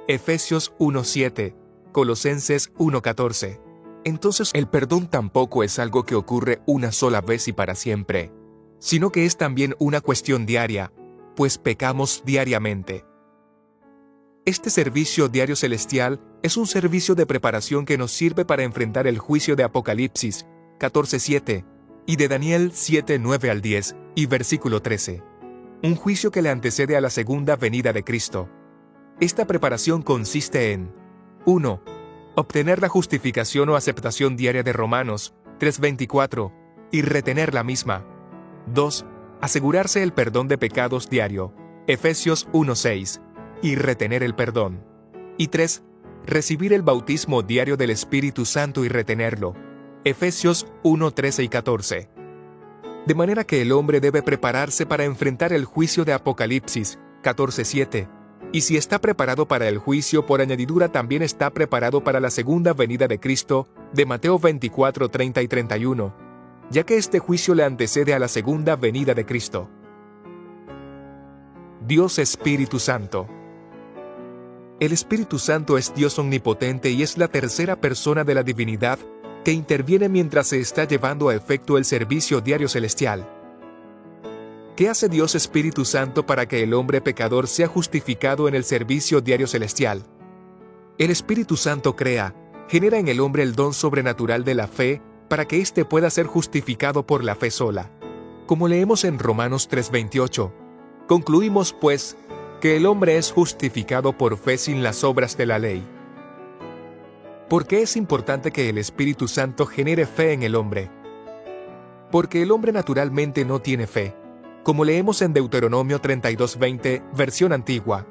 Efesios 1:7, Colosenses 1:14. Entonces el perdón tampoco es algo que ocurre una sola vez y para siempre, sino que es también una cuestión diaria, pues pecamos diariamente. Este servicio diario celestial es un servicio de preparación que nos sirve para enfrentar el juicio de Apocalipsis 14:7 y de Daniel 7:9 al 10 y versículo 13. Un juicio que le antecede a la segunda venida de Cristo. Esta preparación consiste en 1. Obtener la justificación o aceptación diaria de Romanos 3:24 y retener la misma. 2. Asegurarse el perdón de pecados diario, Efesios 1:6, y retener el perdón. Y 3. Recibir el bautismo diario del Espíritu Santo y retenerlo, Efesios 1:13 y 14. De manera que el hombre debe prepararse para enfrentar el juicio de Apocalipsis 14:7, y si está preparado para el juicio, por añadidura también está preparado para la segunda venida de Cristo, de Mateo 24:30 y 31, ya que este juicio le antecede a la segunda venida de Cristo. Dios Espíritu Santo. El Espíritu Santo es Dios omnipotente y es la tercera persona de la divinidad que interviene mientras se está llevando a efecto el servicio diario celestial. ¿Qué hace Dios Espíritu Santo para que el hombre pecador sea justificado en el servicio diario celestial? El Espíritu Santo crea, genera en el hombre el don sobrenatural de la fe para que éste pueda ser justificado por la fe sola. Como leemos en Romanos 3:28, concluimos pues que el hombre es justificado por fe sin las obras de la ley. ¿Por qué es importante que el Espíritu Santo genere fe en el hombre? Porque el hombre naturalmente no tiene fe, como leemos en Deuteronomio 32:20, versión antigua,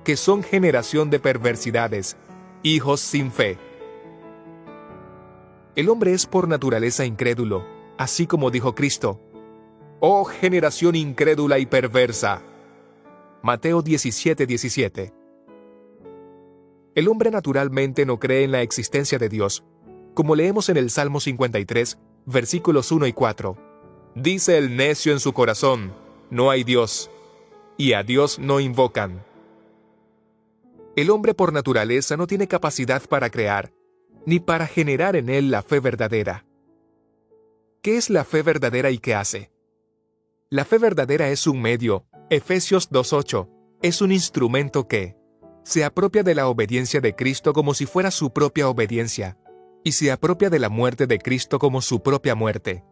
que son generación de perversidades, hijos sin fe. El hombre es por naturaleza incrédulo, así como dijo Cristo: «Oh generación incrédula y perversa». Mateo 17:17. El hombre naturalmente no cree en la existencia de Dios, como leemos en el Salmo 53, versículos 1 y 4. Dice el necio en su corazón: no hay Dios, y a Dios no invocan. El hombre por naturaleza no tiene capacidad para crear, ni para generar en él la fe verdadera. ¿Qué es la fe verdadera y qué hace? La fe verdadera es un medio, Efesios 2:8, es un instrumento que se apropia de la obediencia de Cristo como si fuera su propia obediencia, y se apropia de la muerte de Cristo como su propia muerte.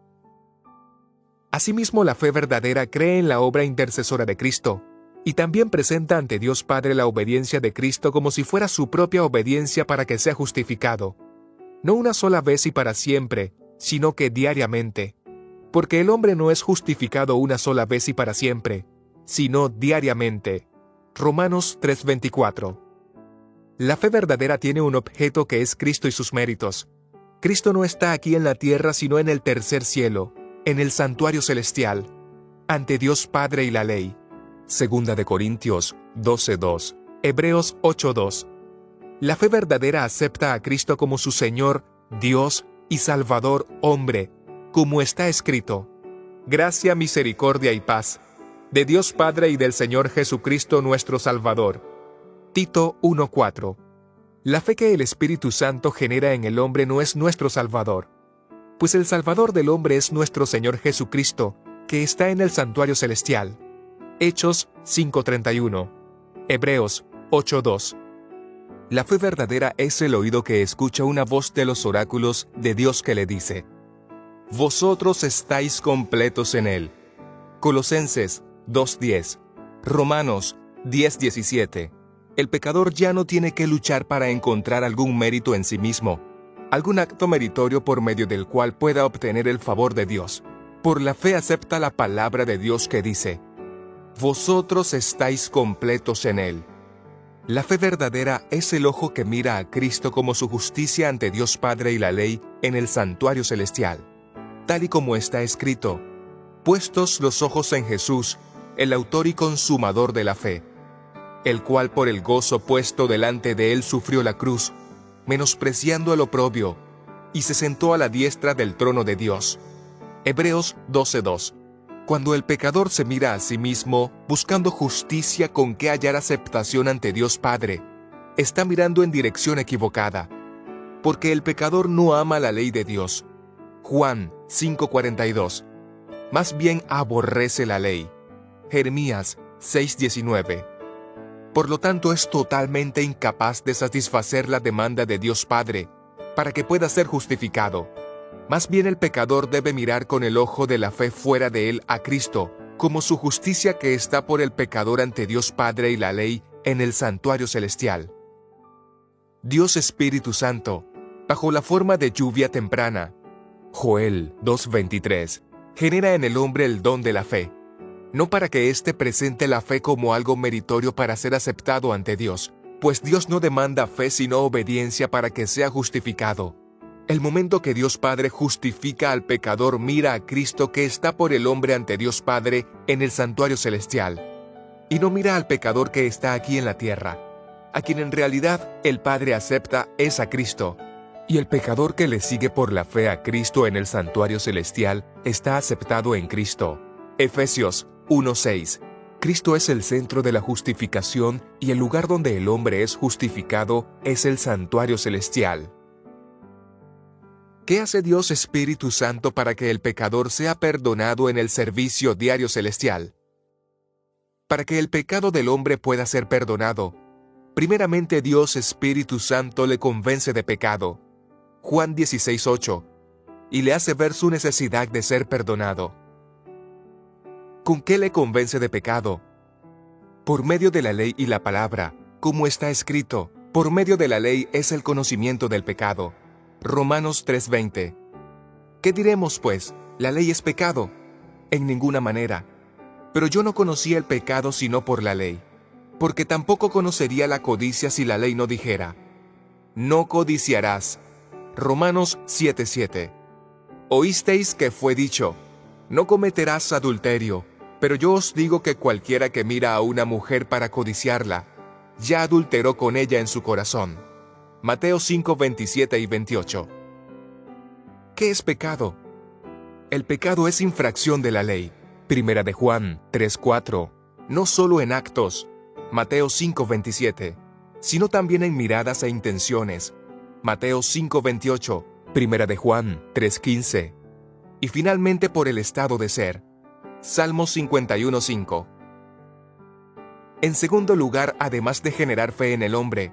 Asimismo, la fe verdadera cree en la obra intercesora de Cristo, y también presenta ante Dios Padre la obediencia de Cristo como si fuera su propia obediencia para que sea justificado, no una sola vez y para siempre, sino que diariamente, porque el hombre no es justificado una sola vez y para siempre, sino diariamente. Romanos 3:24. La fe verdadera tiene un objeto que es Cristo y sus méritos. Cristo no está aquí en la tierra sino en el tercer cielo, en el santuario celestial, ante Dios Padre y la ley. Segunda de Corintios 12:2, Hebreos 8:2. La fe verdadera acepta a Cristo como su Señor, Dios y Salvador hombre, como está escrito: gracia, misericordia y paz, de Dios Padre y del Señor Jesucristo nuestro Salvador. Tito 1:4. La fe que el Espíritu Santo genera en el hombre no es nuestro Salvador, pues el Salvador del hombre es nuestro Señor Jesucristo, que está en el santuario celestial. Hechos 5:31. Hebreos 8:2. La fe verdadera es el oído que escucha una voz de los oráculos de Dios que le dice: vosotros estáis completos en Él. Colosenses 2:10. Romanos 10:17. El pecador ya no tiene que luchar para encontrar algún mérito en sí mismo, algún acto meritorio por medio del cual pueda obtener el favor de Dios. Por la fe acepta la palabra de Dios que dice: vosotros estáis completos en Él. La fe verdadera es el ojo que mira a Cristo como su justicia ante Dios Padre y la ley en el santuario celestial, tal y como está escrito: puestos los ojos en Jesús, el autor y consumador de la fe, el cual por el gozo puesto delante de él sufrió la cruz, menospreciando el oprobio, y se sentó a la diestra del trono de Dios. Hebreos 12:2. Cuando el pecador se mira a sí mismo, buscando justicia con que hallar aceptación ante Dios Padre, está mirando en dirección equivocada, porque el pecador no ama la ley de Dios. Juan 5:42. Más bien aborrece la ley. Jeremías 6:19. Por lo tanto, es totalmente incapaz de satisfacer la demanda de Dios Padre, para que pueda ser justificado. Más bien el pecador debe mirar con el ojo de la fe fuera de él a Cristo, como su justicia que está por el pecador ante Dios Padre y la ley en el santuario celestial. Dios Espíritu Santo, bajo la forma de lluvia temprana, Joel 2:23, genera en el hombre el don de la fe, no para que éste presente la fe como algo meritorio para ser aceptado ante Dios, pues Dios no demanda fe sino obediencia para que sea justificado. El momento que Dios Padre justifica al pecador mira a Cristo que está por el hombre ante Dios Padre en el santuario celestial, y no mira al pecador que está aquí en la tierra. A quien en realidad el Padre acepta es a Cristo, y el pecador que le sigue por la fe a Cristo en el santuario celestial está aceptado en Cristo. Efesios 1:6. Cristo es el centro de la justificación y el lugar donde el hombre es justificado es el santuario celestial. ¿Qué hace Dios Espíritu Santo para que el pecador sea perdonado en el servicio diario celestial? Para que el pecado del hombre pueda ser perdonado, primeramente Dios Espíritu Santo le convence de pecado, Juan 16:8, y le hace ver su necesidad de ser perdonado. ¿Con qué le convence de pecado? Por medio de la ley y la palabra, como está escrito: por medio de la ley es el conocimiento del pecado. Romanos 3:20. ¿Qué diremos, pues? ¿La ley es pecado? En ninguna manera. Pero yo no conocía el pecado sino por la ley, porque tampoco conocería la codicia si la ley no dijera: no codiciarás. Romanos 7:7. Oísteis que fue dicho: no cometerás adulterio, pero yo os digo que cualquiera que mira a una mujer para codiciarla, ya adulteró con ella en su corazón. Mateo 5:27 y 28. ¿Qué es pecado? El pecado es infracción de la ley. Primera de Juan 3:4. No solo en actos, Mateo 5:27, sino también en miradas e intenciones, Mateo 5:28, Primera de Juan 3:15. Y finalmente por el estado de ser, Salmos 51:5. En segundo lugar, además de generar fe en el hombre,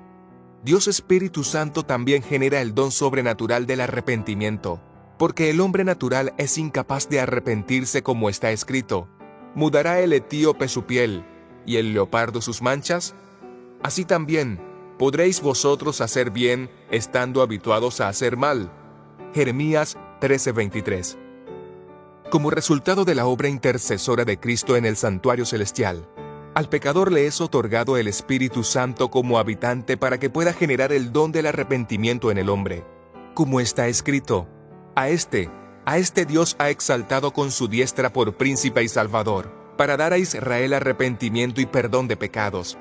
Dios Espíritu Santo también genera el don sobrenatural del arrepentimiento, porque el hombre natural es incapaz de arrepentirse como está escrito: ¿mudará el etíope su piel y el leopardo sus manchas? Así también, ¿podréis vosotros hacer bien estando habituados a hacer mal? Jeremías 13:23. Como resultado de la obra intercesora de Cristo en el santuario celestial, al pecador le es otorgado el Espíritu Santo como habitante para que pueda generar el don del arrepentimiento en el hombre. Como está escrito: a este Dios ha exaltado con su diestra por príncipe y salvador, para dar a Israel arrepentimiento y perdón de pecados.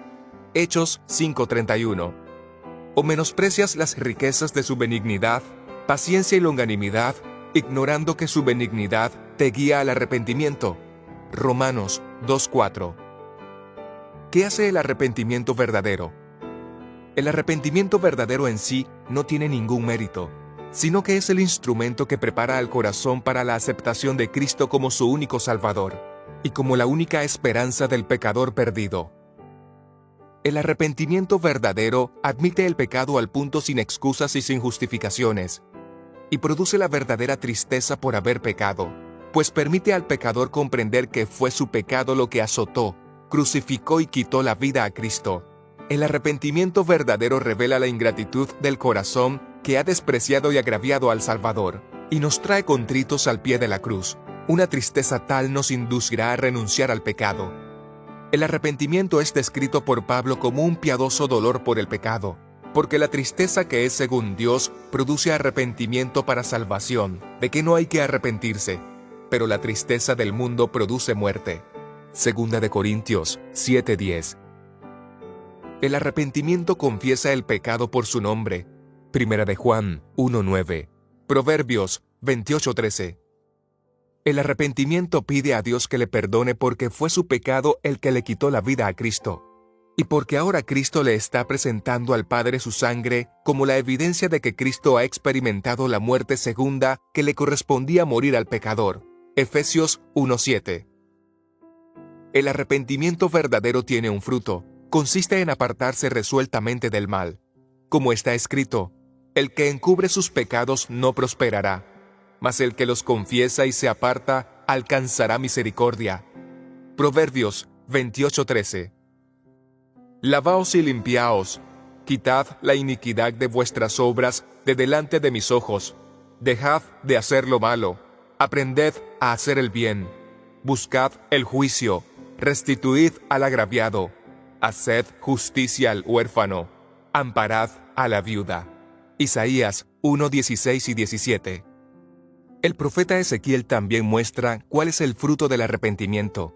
Hechos 5:31. ¿O menosprecias las riquezas de su benignidad, paciencia y longanimidad, ignorando que su benignidad te guía al arrepentimiento? Romanos 2:4. ¿Qué hace el arrepentimiento verdadero? El arrepentimiento verdadero en sí no tiene ningún mérito, sino que es el instrumento que prepara al corazón para la aceptación de Cristo como su único Salvador, y como la única esperanza del pecador perdido. El arrepentimiento verdadero admite el pecado al punto sin excusas y sin justificaciones, y produce la verdadera tristeza por haber pecado, pues permite al pecador comprender que fue su pecado lo que azotó, crucificó y quitó la vida a Cristo. El arrepentimiento verdadero revela la ingratitud del corazón que ha despreciado y agraviado al Salvador, y nos trae contritos al pie de la cruz. Una tristeza tal nos inducirá a renunciar al pecado. El arrepentimiento es descrito por Pablo como un piadoso dolor por el pecado, porque la tristeza que es según Dios produce arrepentimiento para salvación, de que no hay que arrepentirse, pero la tristeza del mundo produce muerte. Segunda de Corintios 7:10. El arrepentimiento confiesa el pecado por su nombre. Primera de Juan 1:9. Proverbios 28:13. El arrepentimiento pide a Dios que le perdone porque fue su pecado el que le quitó la vida a Cristo, y porque ahora Cristo le está presentando al Padre su sangre como la evidencia de que Cristo ha experimentado la muerte segunda que le correspondía morir al pecador. Efesios 1:7. El arrepentimiento verdadero tiene un fruto. Consiste en apartarse resueltamente del mal. Como está escrito: el que encubre sus pecados no prosperará, mas el que los confiesa y se aparta alcanzará misericordia. Proverbios 28:13. Lavaos y limpiaos, quitad la iniquidad de vuestras obras de delante de mis ojos. Dejad de hacer lo malo, aprended a hacer el bien. Buscad el juicio, restituid al agraviado, haced justicia al huérfano, amparad a la viuda. Isaías 1:16 y 17. El profeta Ezequiel también muestra cuál es el fruto del arrepentimiento.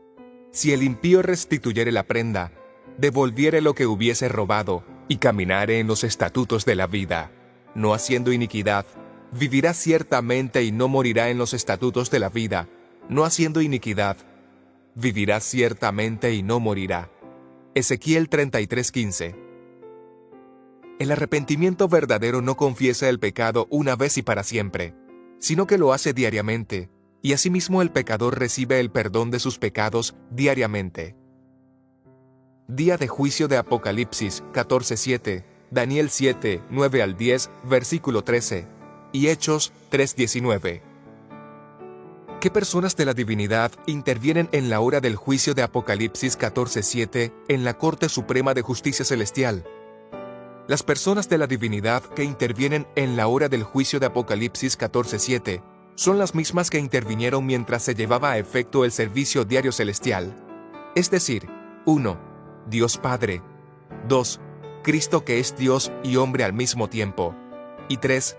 Si el impío restituyere la prenda, devolviere lo que hubiese robado, y caminare en los estatutos de la vida, no haciendo iniquidad, vivirá ciertamente y no morirá en los estatutos de la vida, no haciendo iniquidad, vivirá ciertamente y no morirá. Ezequiel 33:15. El arrepentimiento verdadero no confiesa el pecado una vez y para siempre, sino que lo hace diariamente, y asimismo el pecador recibe el perdón de sus pecados diariamente. Día de juicio de Apocalipsis 14:7, Daniel 7:9 al 10, versículo 13, y Hechos 3:19. ¿Qué personas de la divinidad intervienen en la hora del juicio de Apocalipsis 14:7 en la Corte Suprema de Justicia Celestial? Las personas de la divinidad que intervienen en la hora del juicio de Apocalipsis 14:7 son las mismas que intervinieron mientras se llevaba a efecto el servicio diario celestial. Es decir, 1. Dios Padre. 2. Cristo que es Dios y hombre al mismo tiempo. Y 3.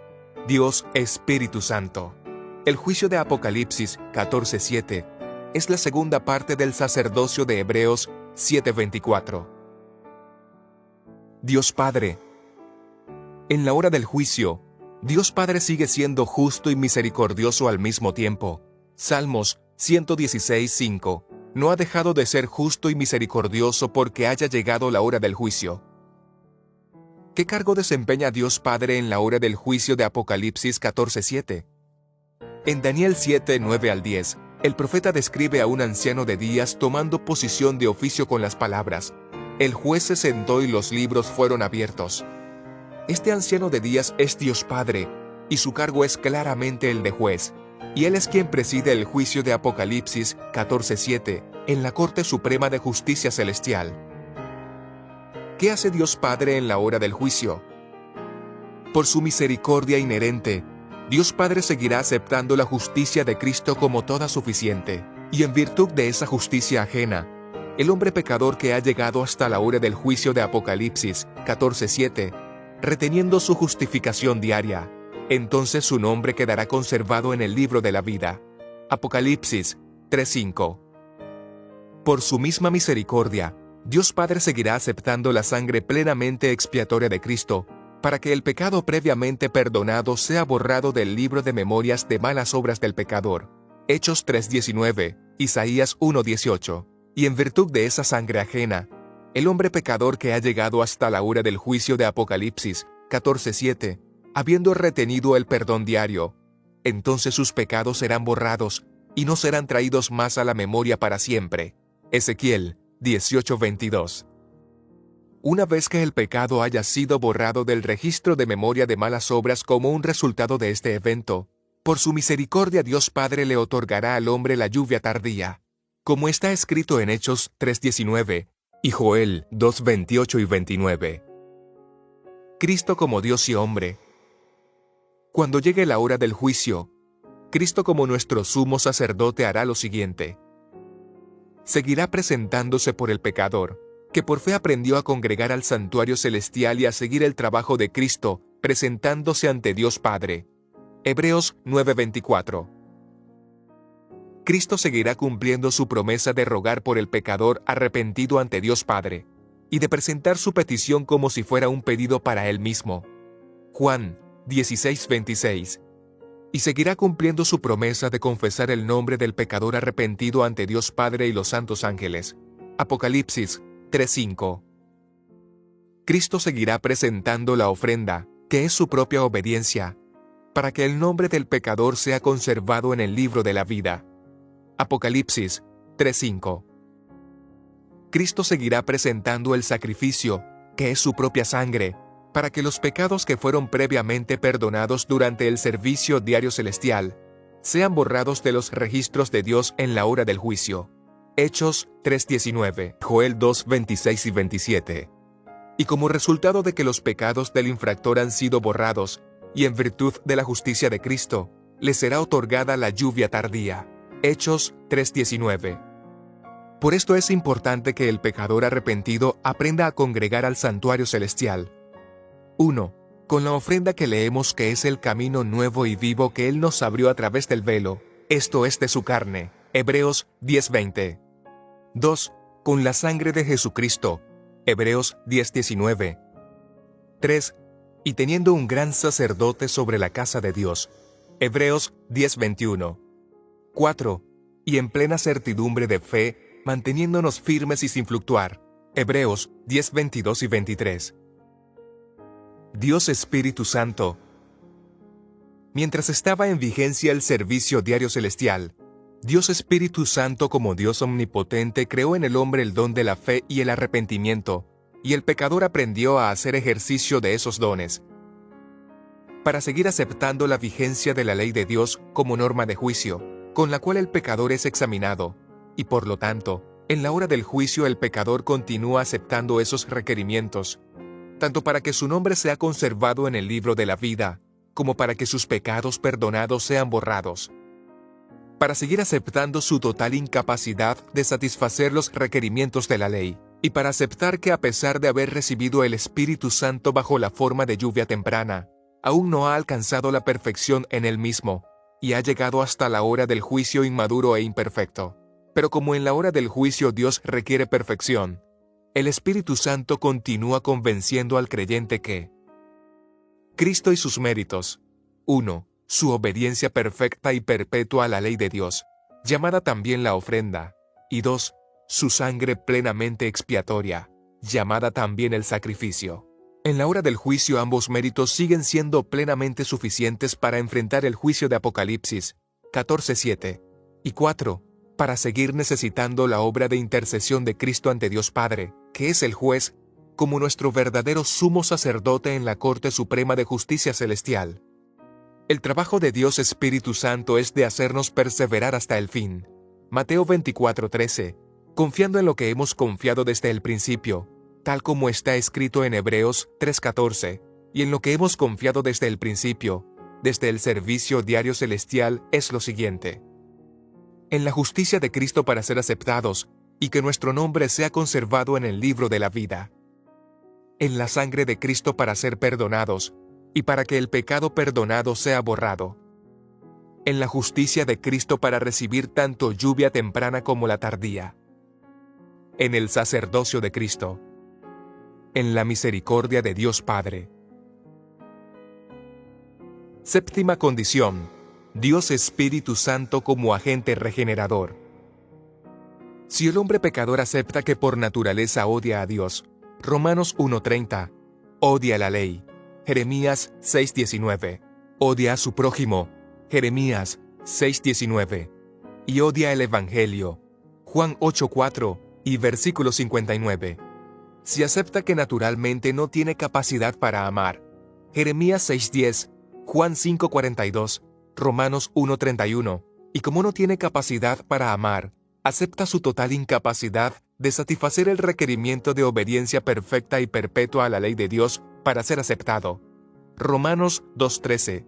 Dios Espíritu Santo. El juicio de Apocalipsis 14:7 es la segunda parte del sacerdocio de Hebreos 7:24. Dios Padre. En la hora del juicio, Dios Padre sigue siendo justo y misericordioso al mismo tiempo. Salmos 116:5. No ha dejado de ser justo y misericordioso porque haya llegado la hora del juicio. ¿Qué cargo desempeña Dios Padre en la hora del juicio de Apocalipsis 14:7? En Daniel 7:9 al 10, el profeta describe a un anciano de días tomando posición de oficio con las palabras: el juez se sentó y los libros fueron abiertos. Este anciano de días es Dios Padre, y su cargo es claramente el de juez, y él es quien preside el juicio de Apocalipsis 14:7 en la Corte Suprema de Justicia Celestial. ¿Qué hace Dios Padre en la hora del juicio? Por su misericordia inherente, Dios Padre seguirá aceptando la justicia de Cristo como toda suficiente, y en virtud de esa justicia ajena, el hombre pecador que ha llegado hasta la hora del juicio de Apocalipsis 14:7, reteniendo su justificación diaria, entonces su nombre quedará conservado en el libro de la vida. Apocalipsis 3:5. Por su misma misericordia, Dios Padre seguirá aceptando la sangre plenamente expiatoria de Cristo, para que el pecado previamente perdonado sea borrado del libro de memorias de malas obras del pecador. Hechos 3:19, Isaías 1:18. Y en virtud de esa sangre ajena, el hombre pecador que ha llegado hasta la hora del juicio de Apocalipsis 14:7, habiendo retenido el perdón diario, entonces sus pecados serán borrados y no serán traídos más a la memoria para siempre. Ezequiel 18:22. Una vez que el pecado haya sido borrado del registro de memoria de malas obras como un resultado de este evento, por su misericordia Dios Padre le otorgará al hombre la lluvia tardía, como está escrito en Hechos 3:19 y Joel 2:28 y 29. Cristo como Dios y hombre. Cuando llegue la hora del juicio, Cristo como nuestro sumo sacerdote hará lo siguiente. Seguirá presentándose por el pecador, que por fe aprendió a congregar al santuario celestial y a seguir el trabajo de Cristo, presentándose ante Dios Padre. Hebreos 9:24. Cristo seguirá cumpliendo su promesa de rogar por el pecador arrepentido ante Dios Padre, y de presentar su petición como si fuera un pedido para él mismo. Juan 16:26. Y seguirá cumpliendo su promesa de confesar el nombre del pecador arrepentido ante Dios Padre y los santos ángeles. Apocalipsis 3:5. Cristo seguirá presentando la ofrenda, que es su propia obediencia, para que el nombre del pecador sea conservado en el libro de la vida. Apocalipsis 3:5. Cristo seguirá presentando el sacrificio, que es su propia sangre, para que los pecados que fueron previamente perdonados durante el servicio diario celestial sean borrados de los registros de Dios en la hora del juicio. Hechos 3:19, Joel 2:26 y 27. Y como resultado de que los pecados del infractor han sido borrados, y en virtud de la justicia de Cristo, le será otorgada la lluvia tardía. Hechos 3:19. Por esto es importante que el pecador arrepentido aprenda a congregar al santuario celestial. 1. Con la ofrenda que leemos que es el camino nuevo y vivo que Él nos abrió a través del velo, esto es de su carne. Hebreos 10:20. 2. Con la sangre de Jesucristo. Hebreos 10:19. 3. Y teniendo un gran sacerdote sobre la casa de Dios. Hebreos 10:21. 4. Y en plena certidumbre de fe, manteniéndonos firmes y sin fluctuar. Hebreos 10:22 y 23. Dios Espíritu Santo. Mientras estaba en vigencia el servicio diario celestial, Dios Espíritu Santo como Dios omnipotente creó en el hombre el don de la fe y el arrepentimiento, y el pecador aprendió a hacer ejercicio de esos dones. Para seguir aceptando la vigencia de la ley de Dios como norma de juicio, con la cual el pecador es examinado, y por lo tanto, en la hora del juicio el pecador continúa aceptando esos requerimientos, tanto para que su nombre sea conservado en el libro de la vida, como para que sus pecados perdonados sean borrados, para seguir aceptando su total incapacidad de satisfacer los requerimientos de la ley, y para aceptar que a pesar de haber recibido el Espíritu Santo bajo la forma de lluvia temprana, aún no ha alcanzado la perfección en él mismo, y ha llegado hasta la hora del juicio inmaduro e imperfecto. Pero como en la hora del juicio Dios requiere perfección, el Espíritu Santo continúa convenciendo al creyente que Cristo y sus méritos. 1. Su obediencia perfecta y perpetua a la ley de Dios, llamada también la ofrenda. Y 2. Su sangre plenamente expiatoria, llamada también el sacrificio. En la hora del juicio ambos méritos siguen siendo plenamente suficientes para enfrentar el juicio de Apocalipsis 14:7. Y 4. Para seguir necesitando la obra de intercesión de Cristo ante Dios Padre, que es el juez, como nuestro verdadero sumo sacerdote en la Corte Suprema de Justicia Celestial. El trabajo de Dios Espíritu Santo es de hacernos perseverar hasta el fin. Mateo 24:13. Confiando en lo que hemos confiado desde el principio, tal como está escrito en Hebreos 3:14, y en lo que hemos confiado desde el principio, desde el servicio diario celestial, es lo siguiente: en la justicia de Cristo para ser aceptados, y que nuestro nombre sea conservado en el libro de la vida. En la sangre de Cristo para ser perdonados, y para que el pecado perdonado sea borrado. En la justicia de Cristo para recibir tanto lluvia temprana como la tardía. En el sacerdocio de Cristo. En la misericordia de Dios Padre. Séptima condición: Dios Espíritu Santo como agente regenerador. Si el hombre pecador acepta que por naturaleza odia a Dios, Romanos 1:30, odia la ley, Jeremías 6:19, odia a su prójimo, Jeremías 6:19, y odia el Evangelio, Juan 8:4 y versículo 59. Si acepta que naturalmente no tiene capacidad para amar, Jeremías 6:10, Juan 5:42, Romanos 1:31, y como no tiene capacidad para amar, acepta su total incapacidad de satisfacer el requerimiento de obediencia perfecta y perpetua a la ley de Dios para ser aceptado. Romanos 2:13.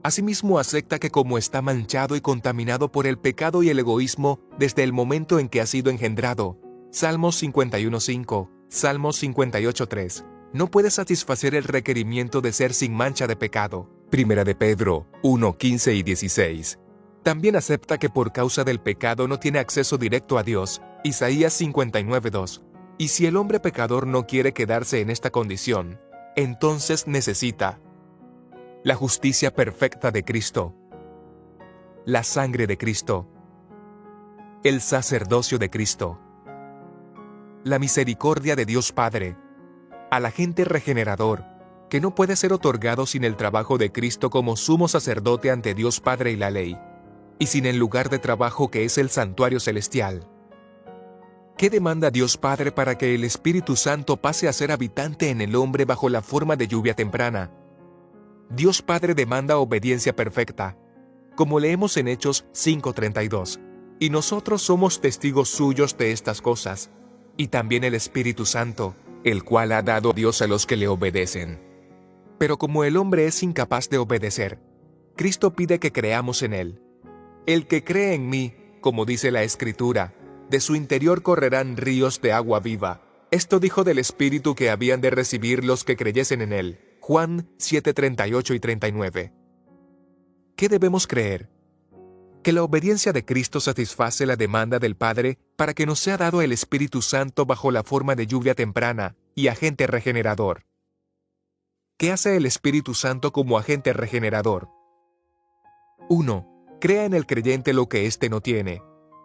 Asimismo acepta que como está manchado y contaminado por el pecado y el egoísmo desde el momento en que ha sido engendrado, Salmos 51:5, Salmos 58:3, no puede satisfacer el requerimiento de ser sin mancha de pecado. Primera de Pedro 1:15 y 16. También acepta que por causa del pecado no tiene acceso directo a Dios, Isaías 59:2. Y si el hombre pecador no quiere quedarse en esta condición, entonces necesita la justicia perfecta de Cristo, la sangre de Cristo, el sacerdocio de Cristo, la misericordia de Dios Padre, al agente regenerador, que no puede ser otorgado sin el trabajo de Cristo como sumo sacerdote ante Dios Padre y la ley, y sin el lugar de trabajo que es el santuario celestial. ¿Qué demanda Dios Padre para que el Espíritu Santo pase a ser habitante en el hombre bajo la forma de lluvia temprana? Dios Padre demanda obediencia perfecta, como leemos en Hechos 5:32, y nosotros somos testigos suyos de estas cosas, y también el Espíritu Santo, el cual ha dado Dios a los que le obedecen. Pero como el hombre es incapaz de obedecer, Cristo pide que creamos en él. El que cree en mí, como dice la Escritura, de su interior correrán ríos de agua viva. Esto dijo del Espíritu que habían de recibir los que creyesen en él. Juan 7:38 y 39. ¿Qué debemos creer? Que la obediencia de Cristo satisface la demanda del Padre para que nos sea dado el Espíritu Santo bajo la forma de lluvia temprana y agente regenerador. ¿Qué hace el Espíritu Santo como agente regenerador? 1. Crea en el creyente lo que éste no tiene.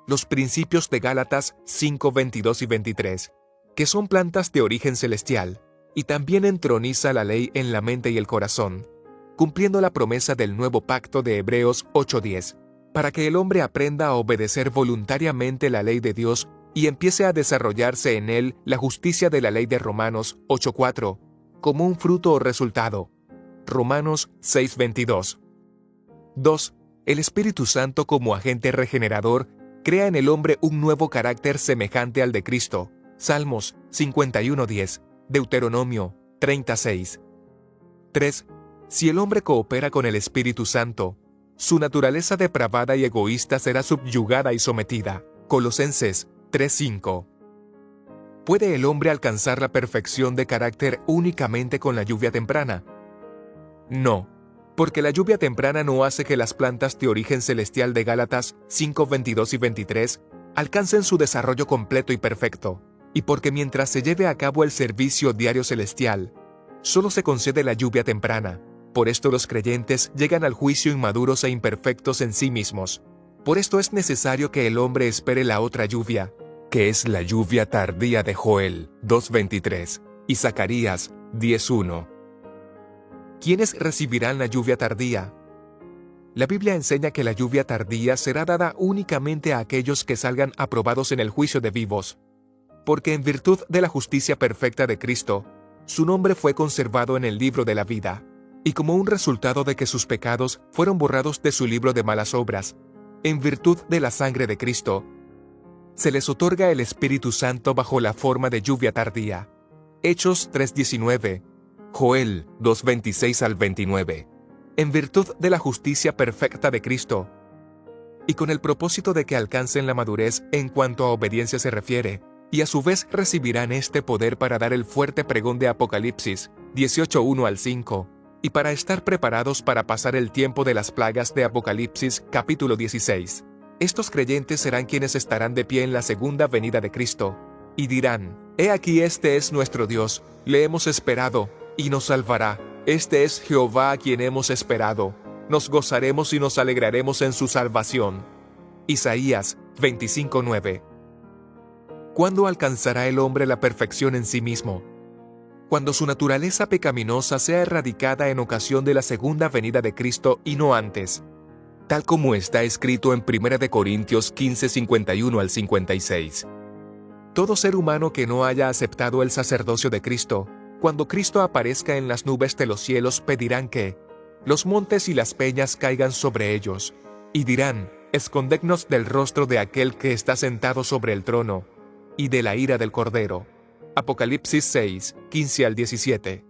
Los principios de Gálatas 5:22 y 23, que son plantas de origen celestial, y también entroniza la ley en la mente y el corazón, cumpliendo la promesa del nuevo pacto de Hebreos 8:10, para que el hombre aprenda a obedecer voluntariamente la ley de Dios y empiece a desarrollarse en él la justicia de la ley de Romanos 8:4, como un fruto o resultado. Romanos 6:22. 2. El Espíritu Santo como agente regenerador crea en el hombre un nuevo carácter semejante al de Cristo. Salmos 51:10, Deuteronomio 36. 3. Si el hombre coopera con el Espíritu Santo, su naturaleza depravada y egoísta será subyugada y sometida. Colosenses 3:5. ¿Puede el hombre alcanzar la perfección de carácter únicamente con la lluvia temprana? No, porque la lluvia temprana no hace que las plantas de origen celestial de Gálatas 5:22 y 23 alcancen su desarrollo completo y perfecto, y porque mientras se lleve a cabo el servicio diario celestial, solo se concede la lluvia temprana. Por esto los creyentes llegan al juicio inmaduros e imperfectos en sí mismos. Por esto es necesario que el hombre espere la otra lluvia, que es la lluvia tardía de Joel 2:23 y Zacarías 10:1. ¿Quiénes recibirán la lluvia tardía? La Biblia enseña que la lluvia tardía será dada únicamente a aquellos que salgan aprobados en el juicio de vivos, porque en virtud de la justicia perfecta de Cristo, su nombre fue conservado en el libro de la vida, y como un resultado de que sus pecados fueron borrados de su libro de malas obras, en virtud de la sangre de Cristo, se les otorga el Espíritu Santo bajo la forma de lluvia tardía. Hechos 3:19, Joel 2:26 al 29. En virtud de la justicia perfecta de Cristo, y con el propósito de que alcancen la madurez en cuanto a obediencia se refiere, y a su vez recibirán este poder para dar el fuerte pregón de Apocalipsis 18:1 al 5, y para estar preparados para pasar el tiempo de las plagas de Apocalipsis capítulo 16. Estos creyentes serán quienes estarán de pie en la segunda venida de Cristo, y dirán: He aquí este es nuestro Dios, le hemos esperado, y nos salvará. Este es Jehová a quien hemos esperado. Nos gozaremos y nos alegraremos en su salvación. Isaías 25:9. ¿Cuándo alcanzará el hombre la perfección en sí mismo? Cuando su naturaleza pecaminosa sea erradicada en ocasión de la segunda venida de Cristo y no antes, tal como está escrito en 1 Corintios 15:51 al 56. Todo ser humano que no haya aceptado el sacerdocio de Cristo, cuando Cristo aparezca en las nubes de los cielos, pedirán que los montes y las peñas caigan sobre ellos, y dirán: Escondednos del rostro de aquel que está sentado sobre el trono, y de la ira del Cordero. Apocalipsis 6:15 al 17.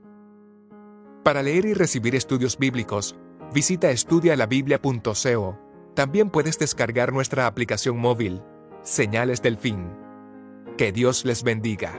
Para leer y recibir estudios bíblicos, visita estudialabiblia.co. También puedes descargar nuestra aplicación móvil, Señales del Fin. Que Dios les bendiga.